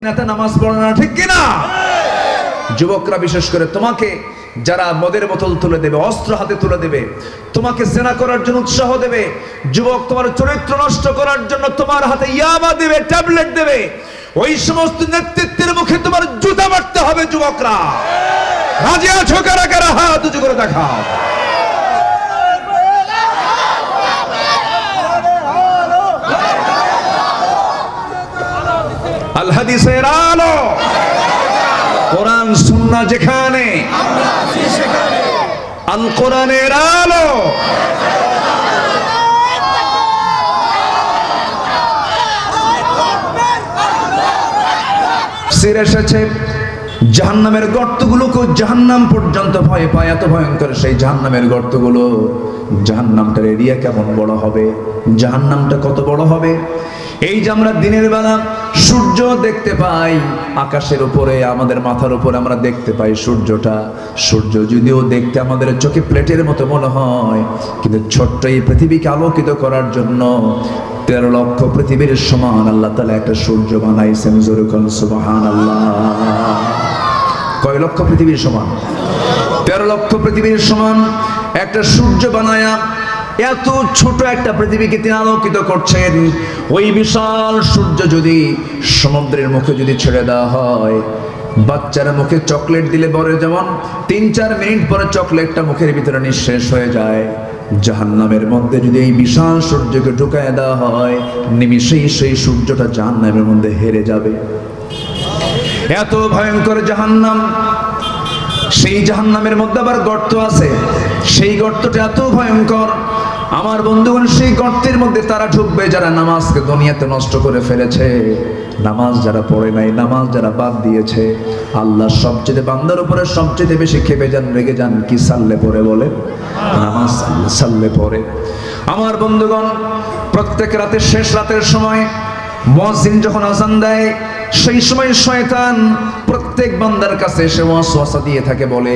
নামাজ পড়ে না, ঠিক কিনা? যুবকরা বিশেষ করে তোমাকে যারা মদের বোতল তুলে দেবে, অস্ত্র হাতে তুলে দেবে, তোমাকে জেনা করার জন্য উৎসাহ দেবে, যুবক তোমার চরিত্র নষ্ট করার জন্য তোমার হাতে ইয়াবা দেবে, ট্যাবলেট দেবে, ওই সমস্ত নেতৃত্বের মুখে তোমার জুতা মারতে হবে। যুবকরা রাজি আছো? কারা কারা হাত উঁচু করে দেখাও। আল হাদিসের আলো, কোরআন সুন্নাহ যেখানে, আল কোরআনের আলো। সির এসেছে জাহান্নামের গর্তগুলোকে জাহান্নাম পর্যন্ত ভয় পায়, এত ভয়ঙ্কর সেই জাহান্নামের গর্তগুলো। জাহান্নামটার এরিয়া কেমন বড় হবে, জাহান্নামটা কত বড় হবে। এই যে আমরা দিনের বেলা সূর্য দেখতে পাই আকাশের উপরে, আমাদের মাথার উপরে আমরা দেখতে পাই সূর্যটা। সূর্য যদিও দেখতে আমাদের চোখে প্লেটের মতো মনে হয়, কিন্তু ছোট্ট এই পৃথিবীকে আলোকিত করার জন্য 13 লক্ষ পৃথিবীর সমান আল্লাহ তাআলা একটা সূর্য বানাইছেন। জোরে বলুন সুবহানাল্লাহ। কয় লক্ষ পৃথিবীর সমান? 13 লক্ষ পৃথিবীর সমান একটা সূর্য বানায়া এত ছোট একটা পৃথিবীকে তিনি আলোকিত করছেন। ওই বিশাল সূর্য যদি সমুদ্রের মুখে যদি ছেড়ে দেওয়া হয়, বাচ্চার মুখে চকলেট দিলে বড় যেমন 3-4 মিনিট পরে চকলেটটা মুখের ভিতরে নিঃশেষ হয়ে যায়, জাহান্নামের মধ্যে যদি এই বিশাল সূর্যকে ঢুকায় দেওয়া হয়, নিমিষেই সেই সূর্যটা জাহান্নামের মধ্যে হেরে যাবে। এত ভয়ঙ্কর জাহান্নাম। সেই জাহান্নামের মধ্যে আবার গর্ত আছে, সেই গর্তটা এত ভয়ঙ্কর। আমার বন্ধুগণ, সেই গর্তের মধ্যে তারা ঢুকবে যারা নামাজকে দুনিয়াতে নষ্ট করে ফেলেছে, নামাজ যারা পড়ে নাই, নামাজ যারা বাদ দিয়েছে। আল্লাহ সবচেয়ে বান্দার উপরে সবচেয়ে বেশি খেপে যান, রেগে যান কি? সাল্লে পড়ে বলে, নামাজ সাল্লে পড়ে। আমার বন্ধুগণ, প্রত্যেক রাতের শেষ রাতের সময় মুয়াজ্জিন যখন আযান দেয়, সেই সময় শয়তান প্রত্যেক বান্দার কাছে এসে ওয়াসওয়াসা দিয়ে থাকে, বলে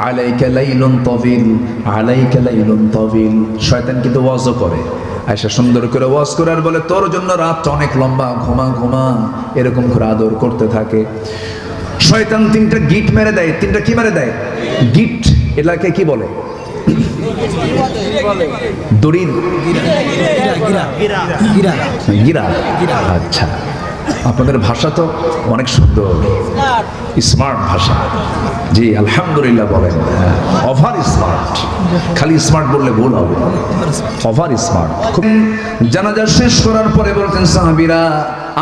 আলাইকা লাইলুন তাবিল, আলাইকা লাইলুন তাবিল। শয়তান কিন্তু ওয়াজও করে, আয়েশা সুন্দর করে ওয়াজ করে আর বলে তোর জন্য রাতটা অনেক লম্বা, ঘুমা ঘুমা, এরকম করে আদর করতে থাকে। শয়তান 3টা গিট মেরে দেয়। 3টা কি মেরে দেয়? গিট। এটাকে কি বলে? দড়ির গিরা। আচ্ছা, আপনাদের ভাষা তো অনেক সুন্দর, স্মার্ট ভাষা। জি আলহামদুলিল্লাহ বলেন। ওভার স্মার্ট, খালি স্মার্ট বললে ভুল হবে, ওভার স্মার্ট। জানাজা শেষ করার পরে বলতেন সাহাবীরা,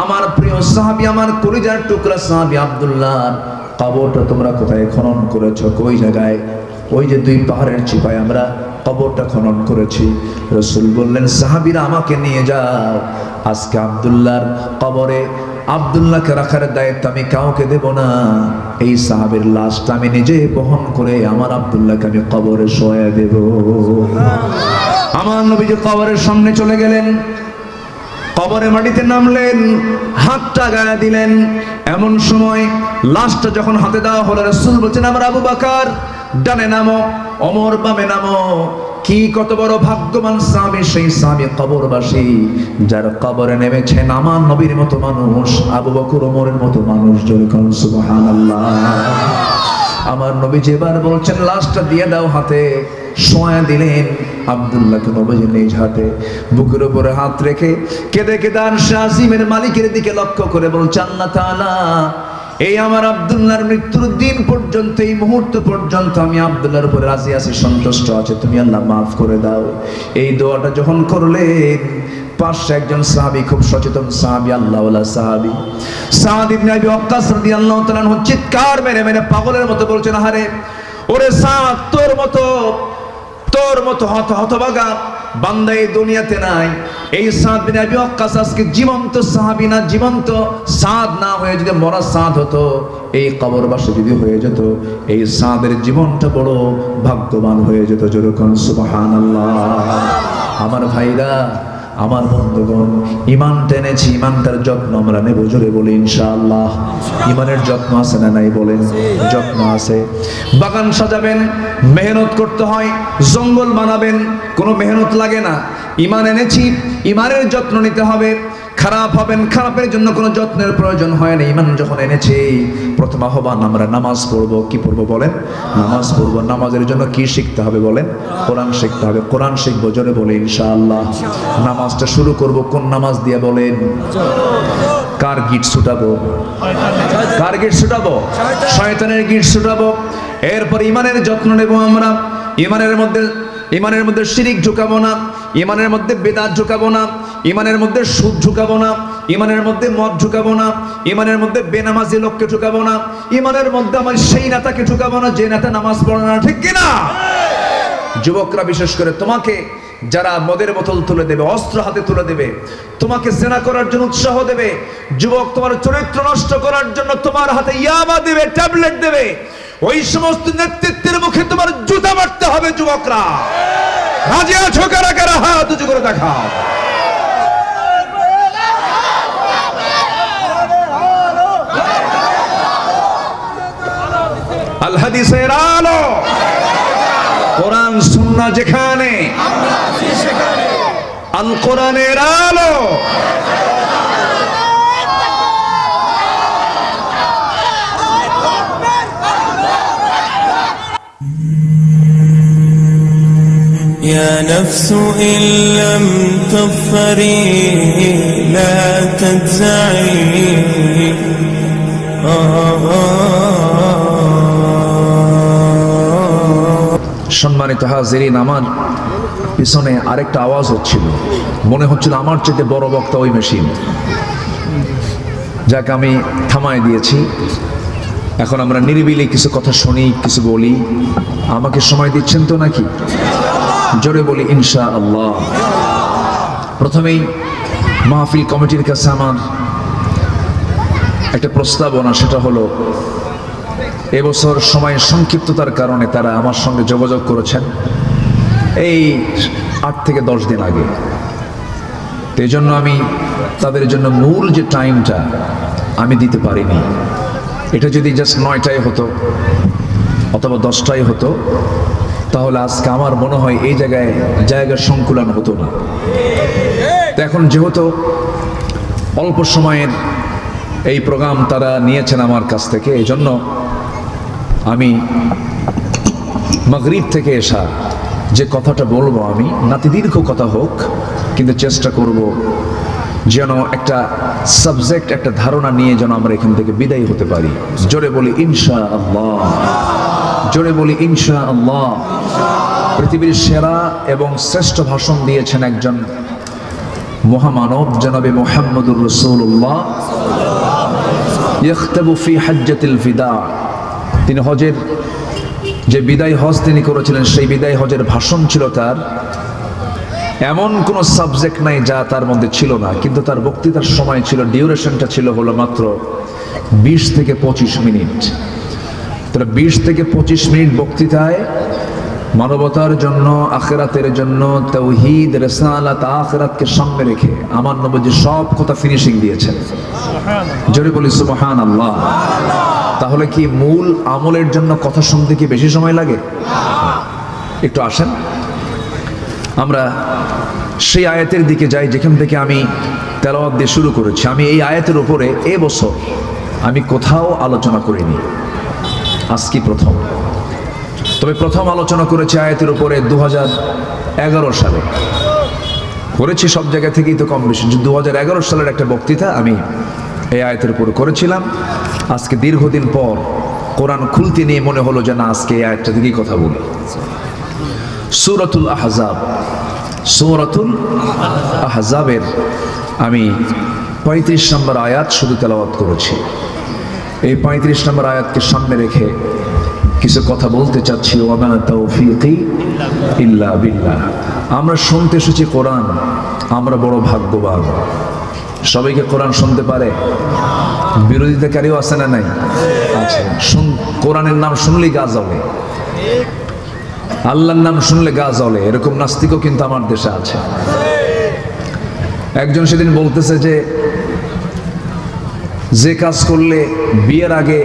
আমার প্রিয় সাহাবী, আমার কলিজার টুকরা সাহাবী আব্দুল্লাহ, কবরটা তোমরা কোথায় খনন করেছো? কই জায়গায়? ওই যে 2 পাহাড়ের চিপায় আমরা কবরটা খনন করেছি। রাসূল বললেন, সাহাবীরা আমাকে নিয়ে যাও, আজকে আব্দুল্লাহর কবরে আব্দুল্লাহকে রাখার দায়িত্ব আমি কাউকে দেব না। এই সাহাবীর লাশটা আমি নিজে বহন করে আমার আব্দুল্লাহকে আমি কবরে শোয়া দেব। আমার নবীজি কবরের সামনে চলে গেলেন, কবরে মাটিতে নামলেন, হাতটা গায়ে দিলেন। এমন সময় লাশটা যখন হাতে দেওয়া হলো, রাসূল বলছেন, আমার আবু বকর ডানে নামো, ওমর বামে নামো। কি কত বড় ভাগ্যবান সাহাবী সেই সাহাবী কবরবাসী, যার কবরে নেমেছেন আমার নবীর মতো মানুষ, আবু বকর ওমরের মতো মানুষ। জোরে বলুন সুবহানাল্লাহ। আমার নবী যেবার বলছেন লাশটা দিয়ে দাও হাতে, শোয়া দিলেন আব্দুল্লাহকে নবীজি নিজ হাতে, বুকের উপরে হাত রেখে কেঁদে কেঁদে আরশে আজিমের মালিকের দিকে লক্ষ্য করে বলছেন, আল্লাহ তাআলা, এই আমার আব্দুল্লাহর মৃত্যুর দিন পর্যন্ত, এই মুহূর্ত পর্যন্ত আমি আব্দুল্লাহর উপরে রাজি আছি, সন্তুষ্ট আছে, তুমি আল্লাহ মাফ করে দাও। এই দোয়াটা যখন করলেন, পাশে একজন সাহাবী, খুব সচেতন সাহাবী, আল্লাহওয়ালা সাহাবী সাদ ইবনে আবি ওয়াক্কাস রাদিয়াল্লাহু তাআলা আনহু চিৎকার মেরে মেরে পাগলের মতো বলছেন, আরে ওরে সাদ, তোর মতো হতভাগা বান্দা এই দুনিয়াতে নাই। এই সাদ বিন আবি ওয়াক্কাস আজকে জীবন্ত সাহাবী না, জীবন্ত সাদ না হয়ে যদি মরা সাদ হতো, এই কবরবাসী যদি হয়ে যেত, এই সাদের জীবনটা বড় ভাগ্যবান হয়ে যেত। জোরে বলুন সুবহানাল্লাহ। আমার ভাইরা, আমার বন্ধুগণ, ইমান টেনেছি, ইমানটার যত্ন আমরা নেব। জোরে বলি ইনশাআল্লাহ। ইমানের যত্ন আছে না নাই বলেন? যত্ন আছে। বাগান সাজাবেন, মেহনত করতে হয়। জঙ্গল বানাবেন, কোনো মেহনত লাগে না। ইমান এনেছি, ইমানের যত্ন নিতে হবে। খারাপ হবেন, খারাপের জন্য কোনো যত্নের প্রয়োজন হয় না। ঈমান যখন এনেছে, প্রথম আহ্বান আমরা নামাজ পড়বো। কি পড়বো বলেন? নামাজ পড়বো। নামাজের জন্য কি শিখতে হবে বলেন? কোরআন শিখতে হবে। কোরআন শিখবো, জোরে বলে ইনশাআল্লাহ। নামাজটা শুরু করব কোন নামাজ দিয়ে বলেন? কার গিট ছুটাবো? কার গিট ছুটাবো? শয়তানের গিট ছুটাবো। এরপর ঈমানের যত্ন নেব আমরা। ঈমানের মধ্যে শিরিক ঢুকাবো না, ঈমানের মধ্যে বেদাত ঢুকাবো না, ঈমানের মধ্যে সুদ ঢুকাবো না, ঈমানের মধ্যে মদ ঢুকাবো না, ঈমানের মধ্যে বেনামাজি লোককে ঢুকাবো না, ঈমানের মধ্যে আমার সেই নেতাকে ঢুকাবো না যে নেতা নামাজ পড়ে না। ঠিক কিনা? যুবকরা বিশেষ করে তোমাকে যারা মদের বোতল তুলে দেবে, অস্ত্র হাতে তুলে দেবে, তোমাকে জেনা করার জন্য উৎসাহ দেবে, যুবক তোমার চরিত্র নষ্ট করার জন্য তোমার হাতে ইয়াবা দেবে, ট্যাবলেট দেবে, ওই সমস্ত নেতৃত্বের মুখে তোমার জুতা মারতে হবে। যুবকরা রাজি আছো? কারা কারা হাত উঁচু করে দেখাও। আল হাদিসের আলো, কোরআন সুন্নাহ যেখানে, আল কোরআনের আলো। يا نفس إن لم تظفري لا تجزعي সম্মানিত হাজিরিন, আমার পিছনে আরেকটা আওয়াজ হচ্ছিল, মনে হচ্ছিল আমার চেয়ে বড় বক্তা ওই মেশিন। যাকে আমি থামায় দিয়েছি। এখন আমরা নিরিবিলি কিছু কথা শুনি, কিছু বলি। আমাকে সময় দিচ্ছেন তো নাকি? জোরে বলি ইনশাআল্লাহ। প্রথমেই মাহফিল কমিটির কাছে আমার একটা প্রস্তাবনা, সেটা হলো এবছর সময় সংক্ষিপ্ততার কারণে তারা আমার সঙ্গে যোগাযোগ করেছেন এই 8 থেকে 10 দিন আগে। তো এই জন্য আমি তাদের জন্য মূল যে টাইমটা আমি দিতে পারিনি। এটা যদি জাস্ট 9টায় হতো অথবা 10টায় হতো, তাহলে আজকে আমার মনে হয় এই জায়গার সংকুলন হতো না। তো এখন যেহেতু অল্প সময়ের এই প্রোগ্রাম তারা নিয়েছেন আমার কাছ থেকে, এই জন্য আমি মাগরিব থেকে এসা যে কথাটা বলবো, আমি নাতি দীর্ঘ কথা হোক, কিন্তু চেষ্টা করব যেন একটা সাবজেক্ট, একটা ধারণা নিয়ে যেন আমরা এখান থেকে বিদায় হতে পারি। জোরে বলি ইনশাআল্লাহ। জোরে বলি ইনশাআল্লাহ। পৃথিবীর সেরা এবং শ্রেষ্ঠ ভাষণ দিয়েছেন একজন মহামানব, জনাবে মুহাম্মদুর রাসূলুল্লাহ। ইখতাবু ফি হাজ্জাতিল ফিদা। তিনি হজের যে বিদায় হজ তিনি করেছিলেন, সেই বিদায় হজের ভাষণ ছিল তার। এমন কোন সাবজেক্ট নাই যা তার মধ্যে ছিল না, কিন্তু তার বক্তৃতার সময় ছিল, ডিউরেশনটা ছিল হলো মাত্র 20 থেকে 25 মিনিট। তাহলে 20 থেকে 25 মিনিট বক্তৃতায় মানবতার জন্য, আখিরাতের জন্য, তাওহীদ, রিসালাত, আখিরাতকে সামনে রেখে আমার নবী সব কথা ফিনিশিং দিয়েছেন। জোরে বলি সুবহানাল্লাহ। তাহলে কি মূল আমলের জন্য কথা শুনতে কি বেশি সময় লাগে? একটু আসেন আমরা সেই আয়াতের দিকে যাই যেখান থেকে আমি তেলাওয়াত দিয়ে শুরু করেছি। আমি এই আয়াতের উপরে এবছর আমি কোথাও আলোচনা করিনি, আজকে প্রথম। তবে প্রথম আলোচনা করেছি আয়াতের উপরে 2011 সালে করেছি। সব জায়গা থেকেই তো কম বেশি 2011 সালের একটা বক্তৃতা আমি এই আয়াতের উপরে করেছিলাম। আজকে দীর্ঘদিন পর কোরআন খুলতে নিয়ে মনে হলো যে না, আজকে এই আয়াতটা থেকেই কথা বলি। সূরাতুল আহজাব, সূরাতুল আহজাবের আমি 35 নম্বর আয়াত শুধু তেলাওয়াত করেছি। এই 35 নম্বর আয়াতকে সামনে রেখে কিছু কথা বলতে চাচ্ছি। ওয়া মা তাওফীকি ইল্লা বিল্লাহ। আমরা শুনতে এসেছি কোরআন, আমরা বড় ভাগ্যবান। সবাইকে কোরআন শুনতে পারে? বিরোধিতাকারীও আছে না নাই? আছে। কোরআনের নাম শুনলেই গা জ্বলে, আল্লাহর নাম শুনলে গা জ্বলে, এরকম নাস্তিকও কিন্তু আমার দেশে আছে। একজন সেদিন বলতেছে যে কাজ করলে বিয়ের আগে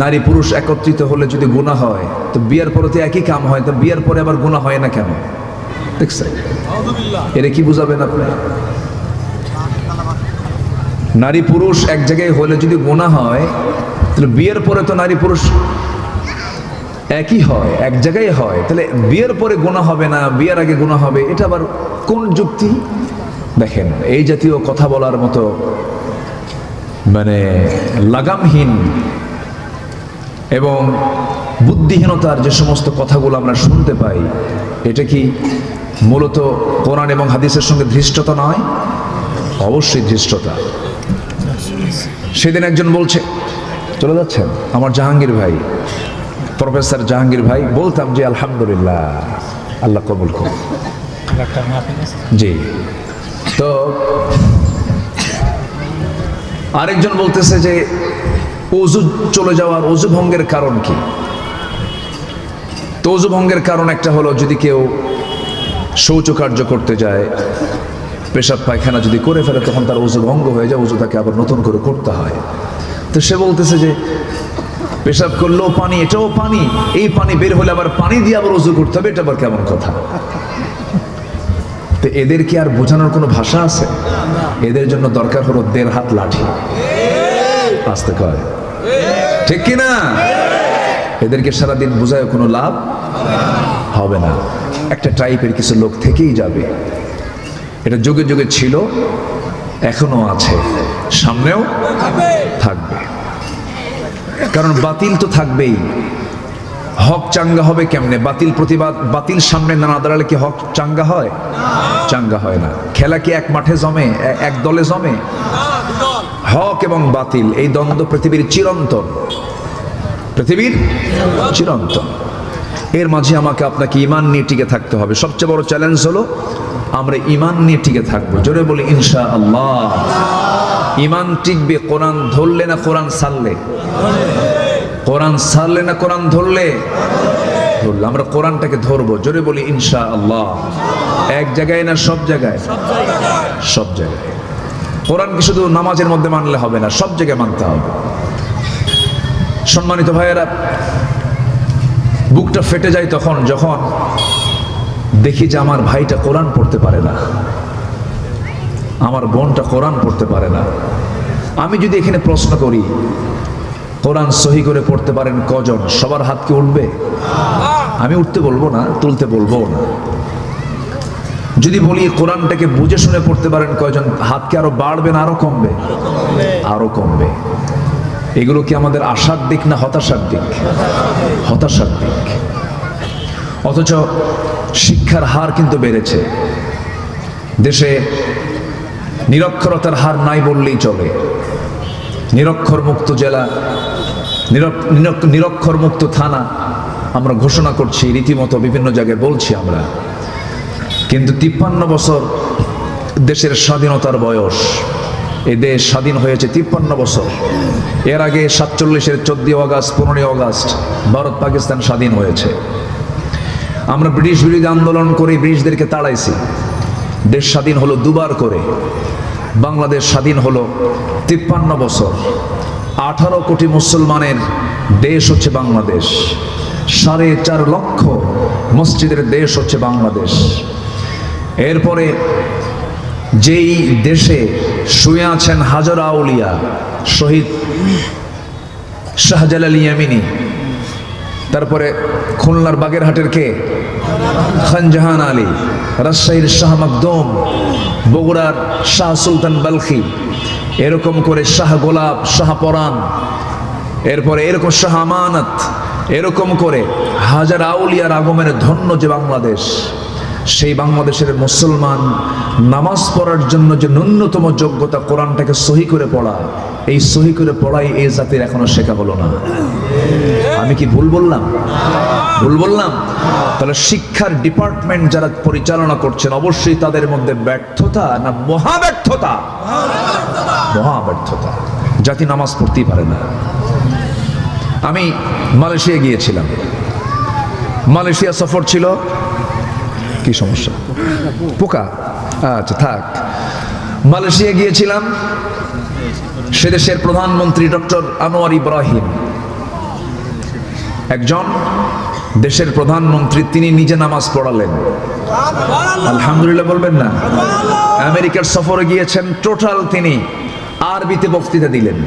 নারী পুরুষ একত্রিত হলে যদি গুনাহ হয়, তো বিয়ের পরে তো একই কাম হয়, তো বিয়ের পরে আবার গুনাহ হয় না কেন? দেখছেন? এরা কি বুঝাবেন আপনি? নারী পুরুষ এক জায়গায় হলে যদি গুনাহ হয়, তাহলে বিয়ের পরে তো নারী পুরুষ একই হয়, এক জায়গায় হয়, তাহলে বিয়ের পরে গুনাহ হবে না, বিয়ের আগে গুনাহ হবে, এটা আবার কোন যুক্তি? দেখেন, এই জাতীয় কথা বলার মতো মানে লাগামহীন এবং বুদ্ধিহীনতার যে সমস্ত কথাগুলো আমরা শুনতে পাই, এটা কি মূলত কোরআন এবং হাদিসের সঙ্গে ধৃষ্টতা নয়? অবশ্যই ধৃষ্টতা। সেদিন একজন বলছে, চলে যাচ্ছেন, আমার জাহাঙ্গীর ভাই, প্রফেসর জাহাঙ্গীর ভাই, বলতাম যে আলহামদুলিল্লাহ, আল্লাহ কবুল করুন। জি। তো আরেকজন বলতেছে যে ওযু চলে যাওয়ার, ওযু ভঙ্গের কারণ কি? তো ওযু ভঙ্গের কারণ একটা হলো, যদি কেউ শৌচকার্য করতে যায়, পেশাব পায়খানা যদি করে ফেলে, তখন তার ওযু ভঙ্গ হয়ে যায়, ওযু তাকে আবার নতুন করে করতে হয়। তো সে বলতেছে যে পেশাব করলেও পানি, এটাও পানি, এই পানি বের হলে আবার পানি দিয়ে আবার ওযু করতে হবে, এটা আবার কেমন কথা? তো এদের কি আর বোঝানোর কোনো ভাষা আছে? এদের জন্য দরকার হলো 1.5 হাত লাঠি। আসতে কয়, ঠিক কিনা? এদেরকে সারাদিন বোঝায় কোনো লাভ হবে না। একটা টাইপের কিছু লোক থেকেই যাবে, এটা যুগে যুগে ছিল, এখনো আছে, সামনেও থাকবে। কারণ বাতিল তো থাকবেই, হক চাঙ্গা হবে কেমনে? বাতিল প্রতিবাদ, বাতিল সামনে না দাঁড়ালে কি হক চাঙ্গা হয়? চাঙ্গা হয় না। খেলা কি এক মাঠে জমে, এক দলে জমে? হক এবং বাতিল এই দ্বন্দ্ব পৃথিবীর চিরন্তন, পৃথিবীর চিরন্তন। এর মাঝে আমাকে আপনাকে ঈমান নিয়ে টিকে থাকতে হবে। সবচেয়ে বড় চ্যালেঞ্জ হলো আমরা ঈমান নিয়ে টিকে থাকবো। জোরে বলি ইনশাআল্লাহ। ঈমান টিকবে কোরআন ধরলে না কোরআন ছাড়লে? কোরআন ছাড়লে না কোরআন ধরলে? ধরলে। আমরা কোরআনটাকে ধরবো। জোরে বলি ইনশাআল্লাহ। এক জায়গায় না সব জায়গায়? সব জায়গায়। কোরআনকে শুধু নামাজের মধ্যে মানলে হবে না, সব জায়গায় মানতে হবে। সম্মানিত ভাইয়েরা, বুকটা ফেটে যায় তখন যখন দেখি যে আমার ভাইটা কোরআন পড়তে পারে না, আমার বোনটা কোরআন পড়তে পারে না। আমি যদি এখানে প্রশ্ন করি, কোরআন সহি করে পড়তে পারেন কজন? সবার হাত কি উঠবে? আমি উঠতে বলবো না, তুলতে বলবো না। যদি বলি কোরআনটাকে বুঝে শুনে পড়তে পারেন কয়জন? হাত কি আরো বাড়বে না আরো কমবে? আরো কমবে। এগুলো কি আমাদের আশার দিক না হতাশার দিক? হতাশার দিক। অথচ শিক্ষার হার কিন্তু বেড়েছে। দেশে নিরক্ষরতার হার নাই বললেই চলে। নিরক্ষর মুক্ত জেলা, নিরক্ষর মুক্ত থানা আমরা ঘোষণা করছি, রীতিমতো বিভিন্ন জায়গায় বলছি আমরা। কিন্তু 53 বছর দেশের স্বাধীনতার বয়স, এ দেশ স্বাধীন হয়েছে 53 বছর। এর আগে 47-এর 14 আগস্ট 15 আগস্ট ভারত পাকিস্তান স্বাধীন হয়েছে। আমরা ব্রিটিশ বিরোধী আন্দোলন করে ব্রিটিশদেরকে তাড়াইছি। দেশ স্বাধীন হলো দুবার করে। বাংলাদেশ স্বাধীন হলো 53 বছর। 18 কোটি মুসলমানের দেশ হচ্ছে বাংলাদেশ। 4.5 লক্ষ মসজিদের দেশ হচ্ছে বাংলাদেশ। এরপরে যেই দেশে শুয়ে আছেন হাজার আউলিয়া, শহীদ শাহজালাল ইয়ামিনী, তারপরে খুলনার বাগেরহাটের কে? খানজাহান আলী, রাজশাহীর শাহ মাকদুম, বগুড়ার শাহ সুলতান বালখি, এরকম করে শাহ গোলাপ, শাহ পরাণ, এরপরে এরকম শাহ আমানত, এরকম করে হাজার আউলিয়ার আগমনে ধন্য যে বাংলাদেশ, সেই বাংলাদেশের মুসলমান নামাজ পড়ার জন্য যে ন্যূনতম যোগ্যতা কোরআনটাকে সহি করে পড়া, এই সহি করে পড়াই এই জাতির এখনো শেখা হলো না। আমি কি ভুল বললাম? ভুল বললাম? তাহলে শিক্ষার ডিপার্টমেন্ট যারা পরিচালনা করছেন, অবশ্যই তাদের মধ্যে ব্যর্থতা না মহাব্যর্থতা? মহাব্যর্থতা। জাতি নামাজ পড়তেই পারে না। আমি মালয়েশিয়া গিয়েছিলাম। মালয়েশিয়া সফর ছিল। কি সমস্যা? পোকা? আচ্ছা থাক। মালয়েশিয়া গিয়েছিলাম। সে দেশের প্রধানমন্ত্রী ডক্টর আনোয়ার ইব্রাহিম, একজন দেশের প্রধানমন্ত্রী, তিনি নিজে নামাজ পড়ালেন। আলহামদুলিল্লাহ বলবেন না? আমেরিকার সফরে গিয়েছেন, টোটাল তিনি আরবিতে বক্তৃতা দিলেন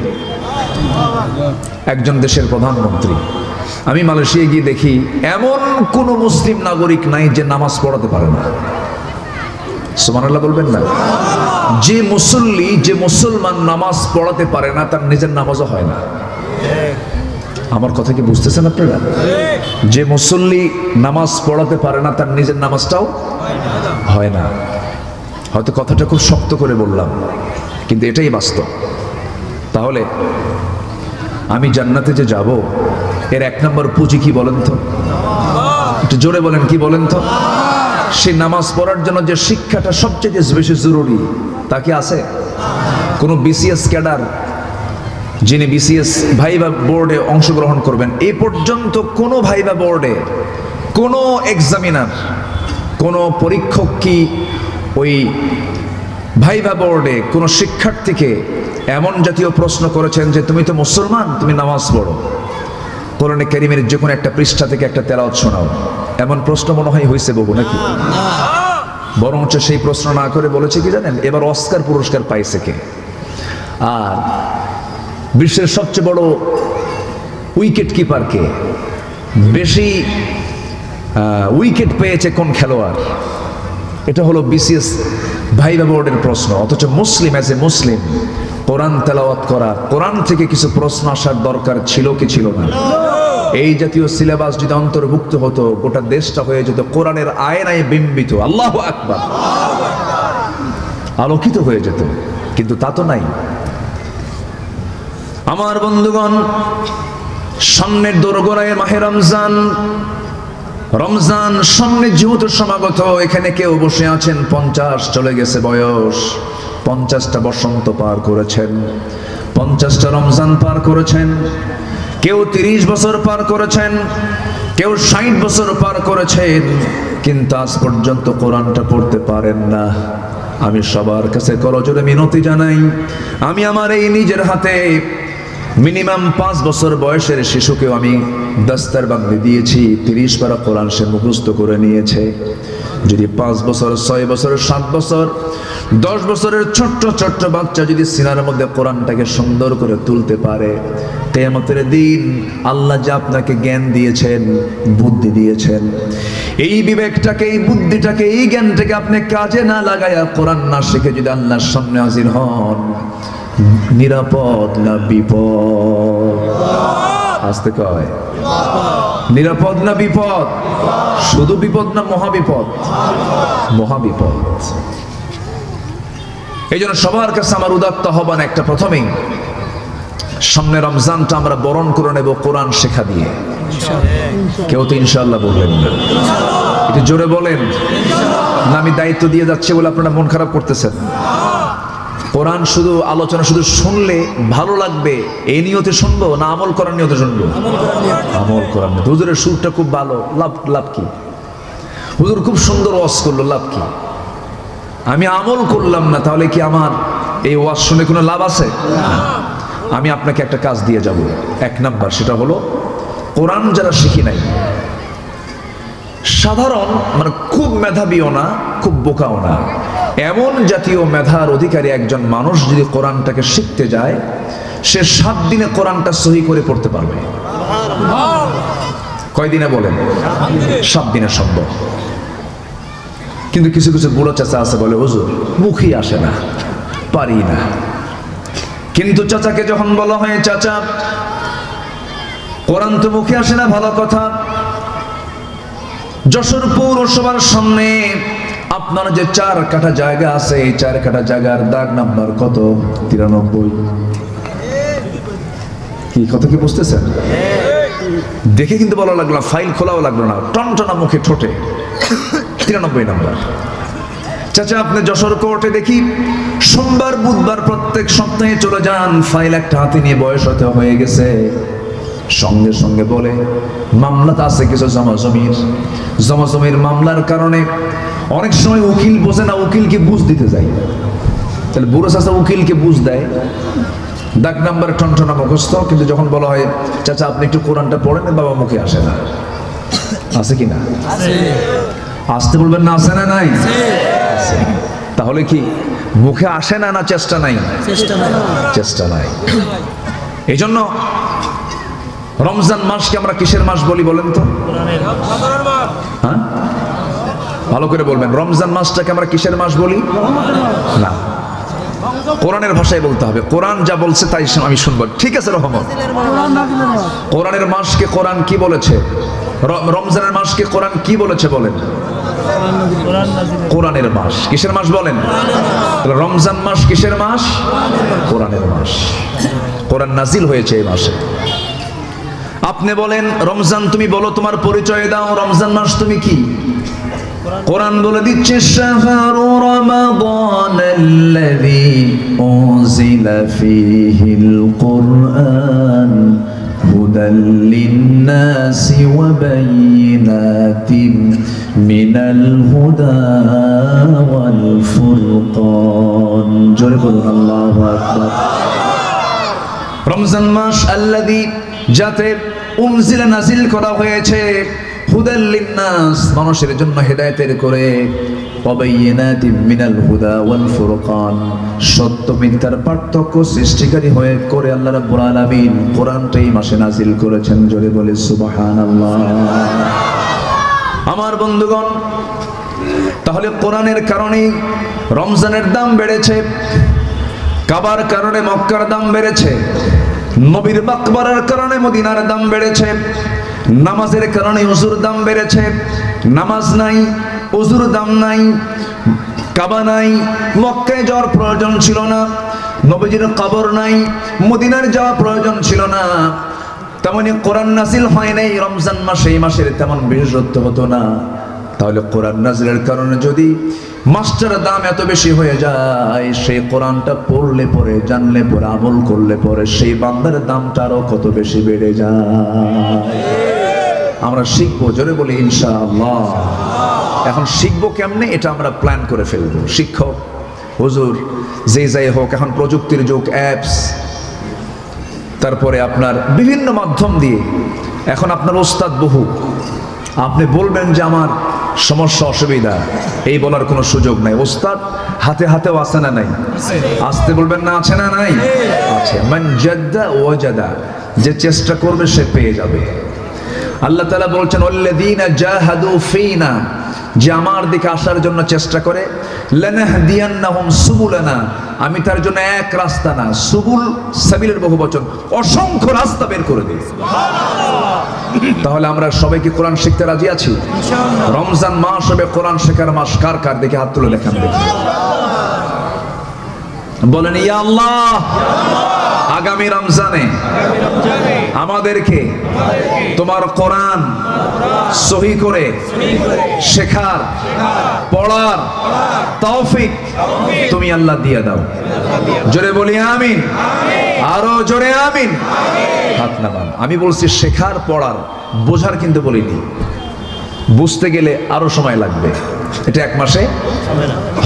একজন দেশের প্রধানমন্ত্রী। আমি মালয়েশিয়ায় গিয়ে দেখি এমন কোন মুসলিম নাগরিক নাই যে নামাজ পড়াতে পারে না। সুবহানাল্লাহ বলবেন না? যে মুসল্লি, যে মুসলমান নামাজ পড়াতে পারে না তার নিজের নামাজও হয় না। আমার কথা কি বুঝতেছেন আপনারা? যে মুসল্লি নামাজ পড়াতে পারে না তার নিজের নামাজটাও হয় না। হয়তো কথাটা খুব শক্ত করে বললাম, কিন্তু এটাই বাস্তব। তাহলে আমি জান্নাতে যে যাব এর 1 নম্বর পুঁজি কি বলেন তো? একটু জোরে বলেন, কি বলেন তো? সেই নামাজ পড়ার জন্য যে শিক্ষাটা সবচেয়ে বেশি জরুরি তা কি আছে? কোন বিসিএস ক্যাডার যিনি বিসিএস ভাইভা বোর্ডে অংশগ্রহণ করবেন, এই পর্যন্ত কোনো ভাইভা বোর্ডে কোনো এক্সামিনার, কোনো পরীক্ষক কি ওই ভাইভা বোর্ডে কোনো শিক্ষার্থীকে এমন জাতীয় প্রশ্ন করেছেন যে তুমি তো মুসলমান, তুমি নামাজ পড়ো, কোরআনে কারীমের যে কোনো একটা পৃষ্ঠা থেকে একটা তেলাওয়াত শোনাও, এমন প্রশ্ন মনে হয় হয়েছে বাবু নাকি? বরঞ্চ সেই প্রশ্ন না করে বলেছে কি জানেন, এবার অস্কার পুরস্কার পাইছে কে? আর বিশ্বের সবচেয়ে বড় উইকেট কিপার কে? বেশি উইকেট পেয়েছে কোন খেলোয়াড়? এটা হলো বিসিএস ভাইভা বোর্ডের প্রশ্ন। অথচ মুসলিম, অ্যাজ এ মুসলিম, কোরআন তেলাওয়াত করা, কোরআন থেকে কিছু প্রশ্ন আসার দরকার ছিল কি ছিল না? এই জাতীয় সিলেবাস যদি অন্তর্ভুক্ত হতো, গোটা দেশটা হয়ে যেত কোরআনের আয়নায় বিম্বিত, আল্লাহু আকবার, আলোকিত হয়ে যেত। কিন্তু তা তো নাই। আমার বন্ধুগণ, সামনের দোরগোড়ায় মাহে রমজান, রমজান সামনে যেহেতু সমাগত, এখানে কেউ বসে আছেন 50 চলে গেছে বয়স, 50টা বসন্ত পার করেছেন, 50টা রমজান পার করেছেন, কেউ 30 বছর পার করেছেন, কেউ 60 বছর পার করেছেন, কিন্তু আজ পর্যন্ত কোরআনটা পড়তে পারেন না। আমি সবার কাছে করজোড়ে মিনতি জানাই, আমি আমার এই নিজের হাতে মিনিমাম 5 বছর বয়সের শিশুকেও আমি দস্তারবন্দি দিয়েছি, 30 পারা কোরআন সে মুখস্থ করে নিয়েছে। যদি 5 বছর, 6 বছর, 7 বছর, 10 বছরের ছোট্ট ছোট্ট বাচ্চা যদি সিনার মধ্যে কোরআনটাকে সুন্দর করে তুলতে পারে, কিয়ামতের দিন আল্লাহ যে আপনাকে জ্ঞান দিয়েছেন, বুদ্ধি দিয়েছেন, এই বিবেকটাকে, এই বুদ্ধিটাকে, এই জ্ঞানটাকে আপনি কাজে না লাগায়া, কোরআন না শিখে যদি আল্লাহর সামনে হাজির হন, নিরাপদ না বিপদ? আসতে কয় নিরাপদ না বিপদ? শুধু বিপদ না মহাবিপদ? মহাবিপদ। এই জন্য সবার কাছে আমার উদাত্ত আহ্বান একটা, প্রথমেই সামনে রমজানটা আমরা বরণ করে নেব কোরআন শেখা দিয়ে। কেউ তো ইনশাআল্লাহ বললেন না, একটু জোরে বলেন না। আমি দায়িত্ব দিয়ে যাচ্ছি বলে আপনারা মন খারাপ করতেছেন? কোরআন শুধু আলোচনা শুধু শুনলে ভালো লাগবে এই নিয়তে শুনবো, না আমল করার নিয়তে শুনবো? আমল করার নিয়তে। হুজুরের সুরটা খুব ভালো, লাভ কি? হুজুর খুব সুন্দর ওয়াজ করলো, লাভ কি? আমি আমল করলাম না, তাহলে কি আমার এই ওয়াজ শুনে কোনো লাভ আছে? আমি আপনাকে একটা কাজ দিয়ে যাব। 1 নাম্বার, সেটা হলো কোরআন যারা শিখি নাই, সাধারণ মানে খুব মেধাবীও না, খুব বোকাও না, এমন জাতীয় মেধার অধিকারী একজন মানুষ যদি কোরআনটাকে শিখতে যায়, সে 7 দিনে কোরআনটা সহি করে পড়তে পারবে। কয় দিনে বলেন? 7 দিনে সম্ভব। কিন্তু কিছু কিছু বুড়ো চাচা আছে বলে, হুজুর মুখই আসে না, পারি না। কিন্তু চাচাকে যখন বলা হয়, চাচা কোরআন তো মুখে আসে না, ভালো কথা, যশোর পৌরসভার সামনে আপনার যে 4 কাঠা জায়গা আছে, এই 4 কাঠা জায়গার দাগ নাম্বার কত? 93। কি কত কি বুঝতেছেন? দেখে কিন্তু বলা লাগলো, ফাইল খোলাও লাগলো না, টনটনা মুখে ঠোঁটে 93 নাম্বার। চাচা আপনি যশোর কোর্টে দেখি সোমবার বুধবার প্রত্যেক সপ্তাহে চলে যান, ফাইল একটা হাতে নিয়ে, বয়স হতে হয়ে গেছে, সঙ্গে সঙ্গে বলে মামলাতে আছে কিছু জমাজমির মামলার কারণে অনেক সময় উকিল বোঝে না, উকিলকে বুঝ দিতে যায়। তাহলে বুড়ো চাচা উকিলকে বুঝ দেয়, দাগ নাম্বার টনটনা মুখস্থ, কিন্তু যখন বলা হয় চাচা আপনি একটু কোরআনটা পড়েন, বাবা মুখে আসে না। আছে কি না? আসতে বলবেন না, আছে না? নাই। তাহলে কি মুখে আসে না, না চেষ্টা নাই? চেষ্টা নাই। এই জন্য রমজান মাসকে আমরা কিসের মাস বলি বলেন তো? হ্যাঁ, ভালো করে বলবেন, রমজান মাসটাকে আমরা কিসের মাস বলি? না, কোরআনের ভাষায় বলতে হবে। কোরআন যা বলছে তাই আমি শুনবো। ঠিক আছে রহমত, কোরআনের মাসকে কোরআন কি বলেছে? রমজানের মাসকে কোরআন কি বলেছে বলেন? কোরআনের মাস। কিসের মাস বলেন? রমজান মাস কিসের মাস? কোরআনের মাস। কোরআন নাজিল হয়েছে এই মাসে। আপনি বলেন রমজান, তুমি বলো, তোমার পরিচয় দাও, রমজান মাস তুমি কি? কোরআন বলে দিচ্ছে শাহরু রমাদানাল্লাযী উনজিলা ফীহিল কুরআন হুদাল লিন-নাসি ওয়া বায়িনাতিন মিনাল হুদা ওয়াল ফুরকান। জোরে বলুন আল্লাহু আকবার। রমজান মাস আল্লাযী, যাতে উনজিলা নাজিল করা হয়েছে, হুদাল লিন-নাস, মানুষের জন্য হেদায়েতের করে, ওয়া বায়িনাতিন মিনাল হুদা ওয়াল ফুরকান, সত্য মিথ্যার পার্থক্য সৃষ্টিকারী হয়ে করে আল্লাহ রাব্বুল আলামিন কোরআনটা এই মাসে নাজিল করেছেন। জোরে বলে সুবহানাল্লাহ। আমার বন্ধুগণ, তাহলে কোরআনের কারণেই রমজানের দাম বেড়েছে, কাবার কারণে মক্কার দাম বেড়েছে, নবীর মাকবারার কারণে মদিনার দাম বেড়েছে, নামাজের কারণে ওযুর দাম বেড়েছে। নামাজ নাই, ওযুর দাম নাই, কাবা নাই, মক্কায় যাওয়ার প্রয়োজন ছিল না, নবীজির কবর নাই, মদিনার যাওয়া প্রয়োজন ছিল না। তেমনি কোরআন নাজিল হয় নাই রমজান মাসে, এই মাসের তেমন বিশেষত্ব হতো না। তাহলে কোরআন নাজিলের কারণে যদি মাসটার দাম এত বেশি হয়ে যায়, সেই কোরআনটা পড়লে পরে, জানলে পরে, আমল করলে পরে সেই বান্দার দামটা আরো কত বেশি বেড়ে যায়। আমরা শিখবো, জোরে বলি ইনশাআল্লাহ। এখন শিখবো কেমনে, এটা আমরা প্ল্যান করে ফেলবো। শিক্ষক, হুজুর, যে যাই হোক, এখন প্রযুক্তির যুগ, অ্যাপস, তারপরে আপনার বিভিন্ন মাধ্যম দিয়ে এখন আপনার ওস্তাদ বহু। আপনি বলবেন যে আমার সমস্যা অসুবিধা, এই বলার কোনো সুযোগ নাই। ওস্তাদ হাতে হাতেও আছে না নাই? আসতে বলবেন না, আছে না নাই? আছে। মান জাদ্দা ওয়াজাদা, যে চেষ্টা করবে সে পেয়ে যাবে। আল্লাহ তাআলা বলছেন ওয়াল্লাযীনা জাহাদু ফীনা, যে আমার দিকে আসার জন্য চেষ্টা করে, লানাহদিয়ান্নাহুম সুবুলানা, আমি তার জন্য এক রাস্তা না, সুবুল সাবিলের বহুবচন, অসংখ্য রাস্তা বের করে দিই। তাহলে আমরা সবাই কি কোরআন শিখতে রাজি আছি? রমজান মাস হবে কোরআন শেখার মাস। কার কার দেখে হাত তুলে দেখান দেখি, বলেন ইয়া আল্লাহ, আগামী রমজানে আমাদেরকে তোমার কোরআন সহি করে শেখার, পড়ার তৌফিক তুমি আল্লাহ দিয়ে দাও। জোরে বলি আমিন, আরো জোরে আমিন। হাত নামান। আমি বলছি শেখার, পড়ার, বোঝার কিন্তু বলিনি। বুঝতে গেলে আরো সময় লাগবে, এটা এক মাসে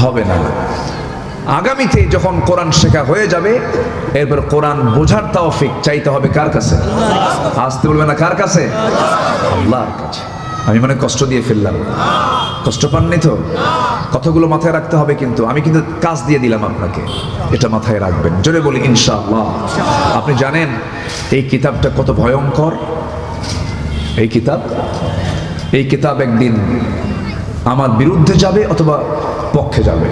হবে না। আগামীতে যখন কোরআন শেখা হয়ে যাবে, এরপর কোরআন বোঝার তৌফিক চাইতে হবে কার কাছে? আসতে বলবে না, কার কাছে? আল্লাহর কাছে। আমি মানে কষ্ট দিয়ে ফেললাম, কষ্ট পাননি তো? কথাগুলো মাথায় রাখতে হবে, কিন্তু আমি কিন্তু কাজ দিয়ে দিলাম আপনাকে, এটা মাথায় রাখবেন। জোরে বলি ইনশাআল্লাহ। আপনি জানেন এই কিতাবটা কত ভয়ঙ্কর? এই কিতাব একদিন আমার বিরুদ্ধে যাবে অথবা পক্ষে যাবে।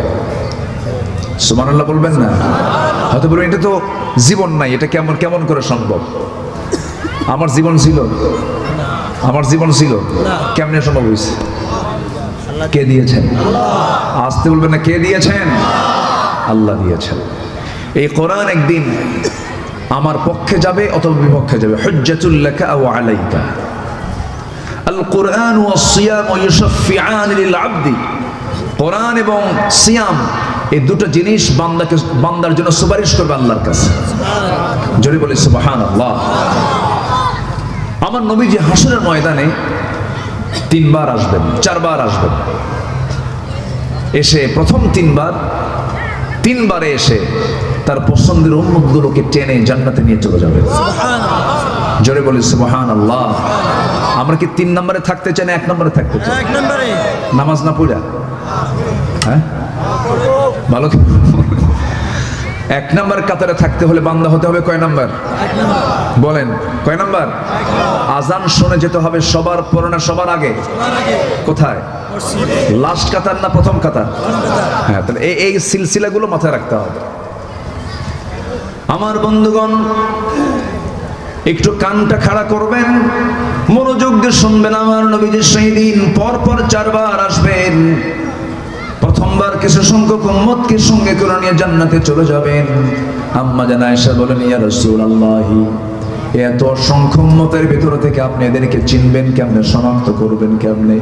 সুবহানাল্লাহ বলবেন না? হয়তো বলবেন এটা তো জীবন নাই, এটা কেমন কেমন করে সম্ভব? আমার জীবন ছিল, আমার জীবন ছিল, কেমনে সম্ভব হয়েছে? কে দিয়েছেন? আসতে বলবেন না, কে দিয়েছেন? আল্লাহ দিয়েছেন। এই কোরআন একদিন আমার পক্ষে যাবে অথবা বিপক্ষে যাবে। হুজ্জাতুল লাকা আও আলাইকা। আল কোরআন ওয়াস সিয়াম ইউশাফিআন লিল আবদি। কোরআন এবং সিয়াম, এই দুটো জিনিস বান্দার জন্য সুপারিশ করবে আল্লাহর কাছে। জোরে বলি সুবহানাল্লাহ। আমার নবীজি হাসরের ময়দানে 3 বার আসবেন, 4 বার আসবেন। এসে প্রথম 3 বারে এসে তার পছন্দের উম্মতগুলোকে টেনে জান্নাতে নিয়ে চলে যাবেন। জোরে বলি সুবহানাল্লাহ। আমরা কি 3 নম্বরে থাকতে চাই না 1 নম্বরে থাকতে চাই? 1 নম্বরে। নামাজ না পড়া, হ্যাঁ ভালো কি? 1 নাম্বার কাতারে থাকতে হলে বান্দা হতে হবে কয় নাম্বার? বলেন কয় নাম্বার? আজান শুনে যেতে হবে সবার পরে না সবার আগে? কোথায়? লাস্ট কাতার না প্রথম কাতার? হ্যাঁ, তাহলে এই সিলসিলাগুলো মাথায় রাখতে হবে। আমার বন্ধুগণ, একটু কানটা খাড়া করবেন, মনোযোগ দিয়ে শুনবেন। আমার নবীজি সেই দিন পরপর 4 বার আসবেন। প্রথমবার কিছু সংখ্যক উম্মতকে সঙ্গে করে নিয়ে জান্নাতে চলে যাবেন। আম্মা জান আয়েশা বলেন, ইয়া রাসূলুল্লাহ, এত অসংখ্য উম্মতের ভিতর থেকে আপনি এদেরকে চিনবেন কেমনে, শনাক্ত করবেন কেমনে?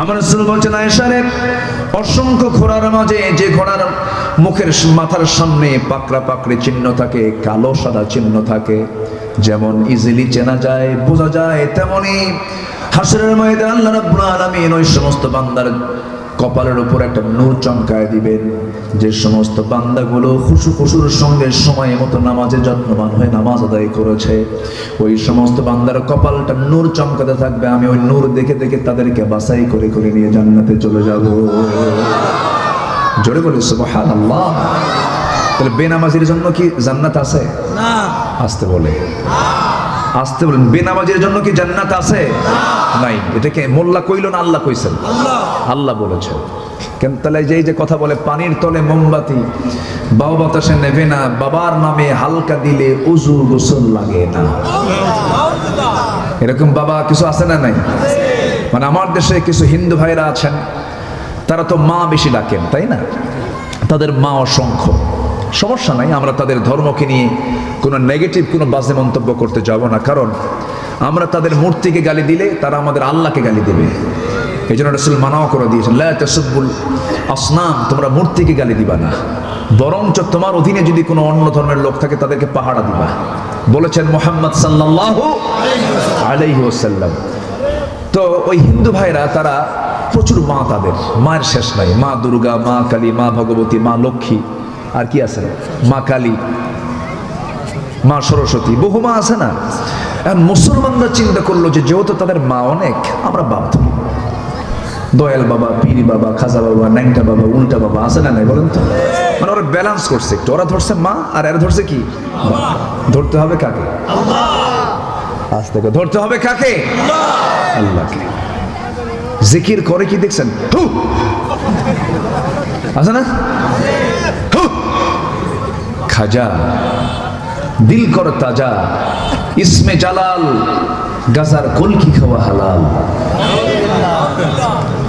আমার রাসূল বলছেন, আয়েশা রে, অসংখ্য ঘোড়ার মাঝে যে ঘোড়ার মুখের মাথার সামনে পাকড়া পাকড়ি চিহ্ন থাকে, কালো সাদা চিহ্ন থাকে, যেমন ইজিলি চেনা যায়, বোঝা যায়, তেমনি হাসরের ময়দানে আল্লাহ রাব্বুল আলামিন ওই সমস্ত বান্দার কপালের উপর একটা নূর চমকায় দিবেন। যে সমস্ত বান্দাগুলো খুশুর সঙ্গে সময় মতো নামাজে যত্নবান হয়ে নামাজ আদায় করেছে, ওই সমস্ত বান্দার কপালটা নূর চমকাতে থাকবে। আমি ওই নূর দেখে দেখে তাদেরকে বাছাই করে করে নিয়ে জান্নাতে চলে যাব। জোরে বলি সুবহানাল্লাহ। তাহলে বেনামাজির জন্য কি জান্নাত আছে? না। আসতে বলে, আসতে বলেন, বেনামাজির জন্য কি জান্নাত আছে? নাই। এটাকে মোল্লা কইল না আল্লাহ কইছেন? আল্লাহ বলেছেন। কেন? তাহলে যে কথা বলে, পানির তলে মোমবাতি বাবা বাতাসে নেবে না, বাবার নামে হালকা দিলে উজু গোসল লাগে না। এরকম বাবা কিছু আছে না নাই? মানে আমার দেশে কিছু হিন্দু ভাইরা আছেন, তারা তো মা বেশি ডাকেন, তাই না? তাদের মা অসংখ্য, সমস্যা নাই, আমরা তাদের ধর্মকে নিয়ে কোনো নেগেটিভ কোনো বাজে মন্তব্য করতে যাব না। কারণ আমরা তাদের মূর্তিকে গালি দিলে তারা আমাদের আল্লাহকে গালি দেবে। এই জন্য রাসূল মানাও করে দিয়েছেন, লা তাসুব্বুল আসনাম, তোমরা মূর্তিকে গালি দিবা না, বরঞ্চ তোমার অধীনে যদি কোনো অন্য ধর্মের লোক থাকে তাদেরকে পাহারা দিবা, বলেছেন মুহাম্মদ সাল্লাল্লাহু আলাইহি ওয়াসাল্লাম। তো ওই হিন্দু ভাইরা তারা প্রচুর মা, তাদের মায়ের শেষ নাই। মা দুর্গা, মা কালী, মা ভগবতী, মা লক্ষ্মী, আর কি আছে, মা কালী, মা সরস্বতী, বহু মা আছে না? এখন মুসলমানরা চিন্তা করলো যে যেহেতু তাদের মা অনেক, আমরা বাপ ধরি, দয়াল বাবা, পীর বাবা, খাজা বাবা, ন্যাংটা বাবা, উল্টা বাবা, আছে না নাই বলেন তো? মানে ওরা ব্যালেন্স করছে একটু, ওরা ধরছে মা আর এরা ধরছে কি? ধরতে হবে কাকে? আজ থেকে ধরতে হবে কাকে? আল্লাহকে। জিকির করে কি দেখছেন? আছে না? খাজা, দিল কর তাজা, ইসমে জালাল, গাজার কলকি খাওয়া হালাল।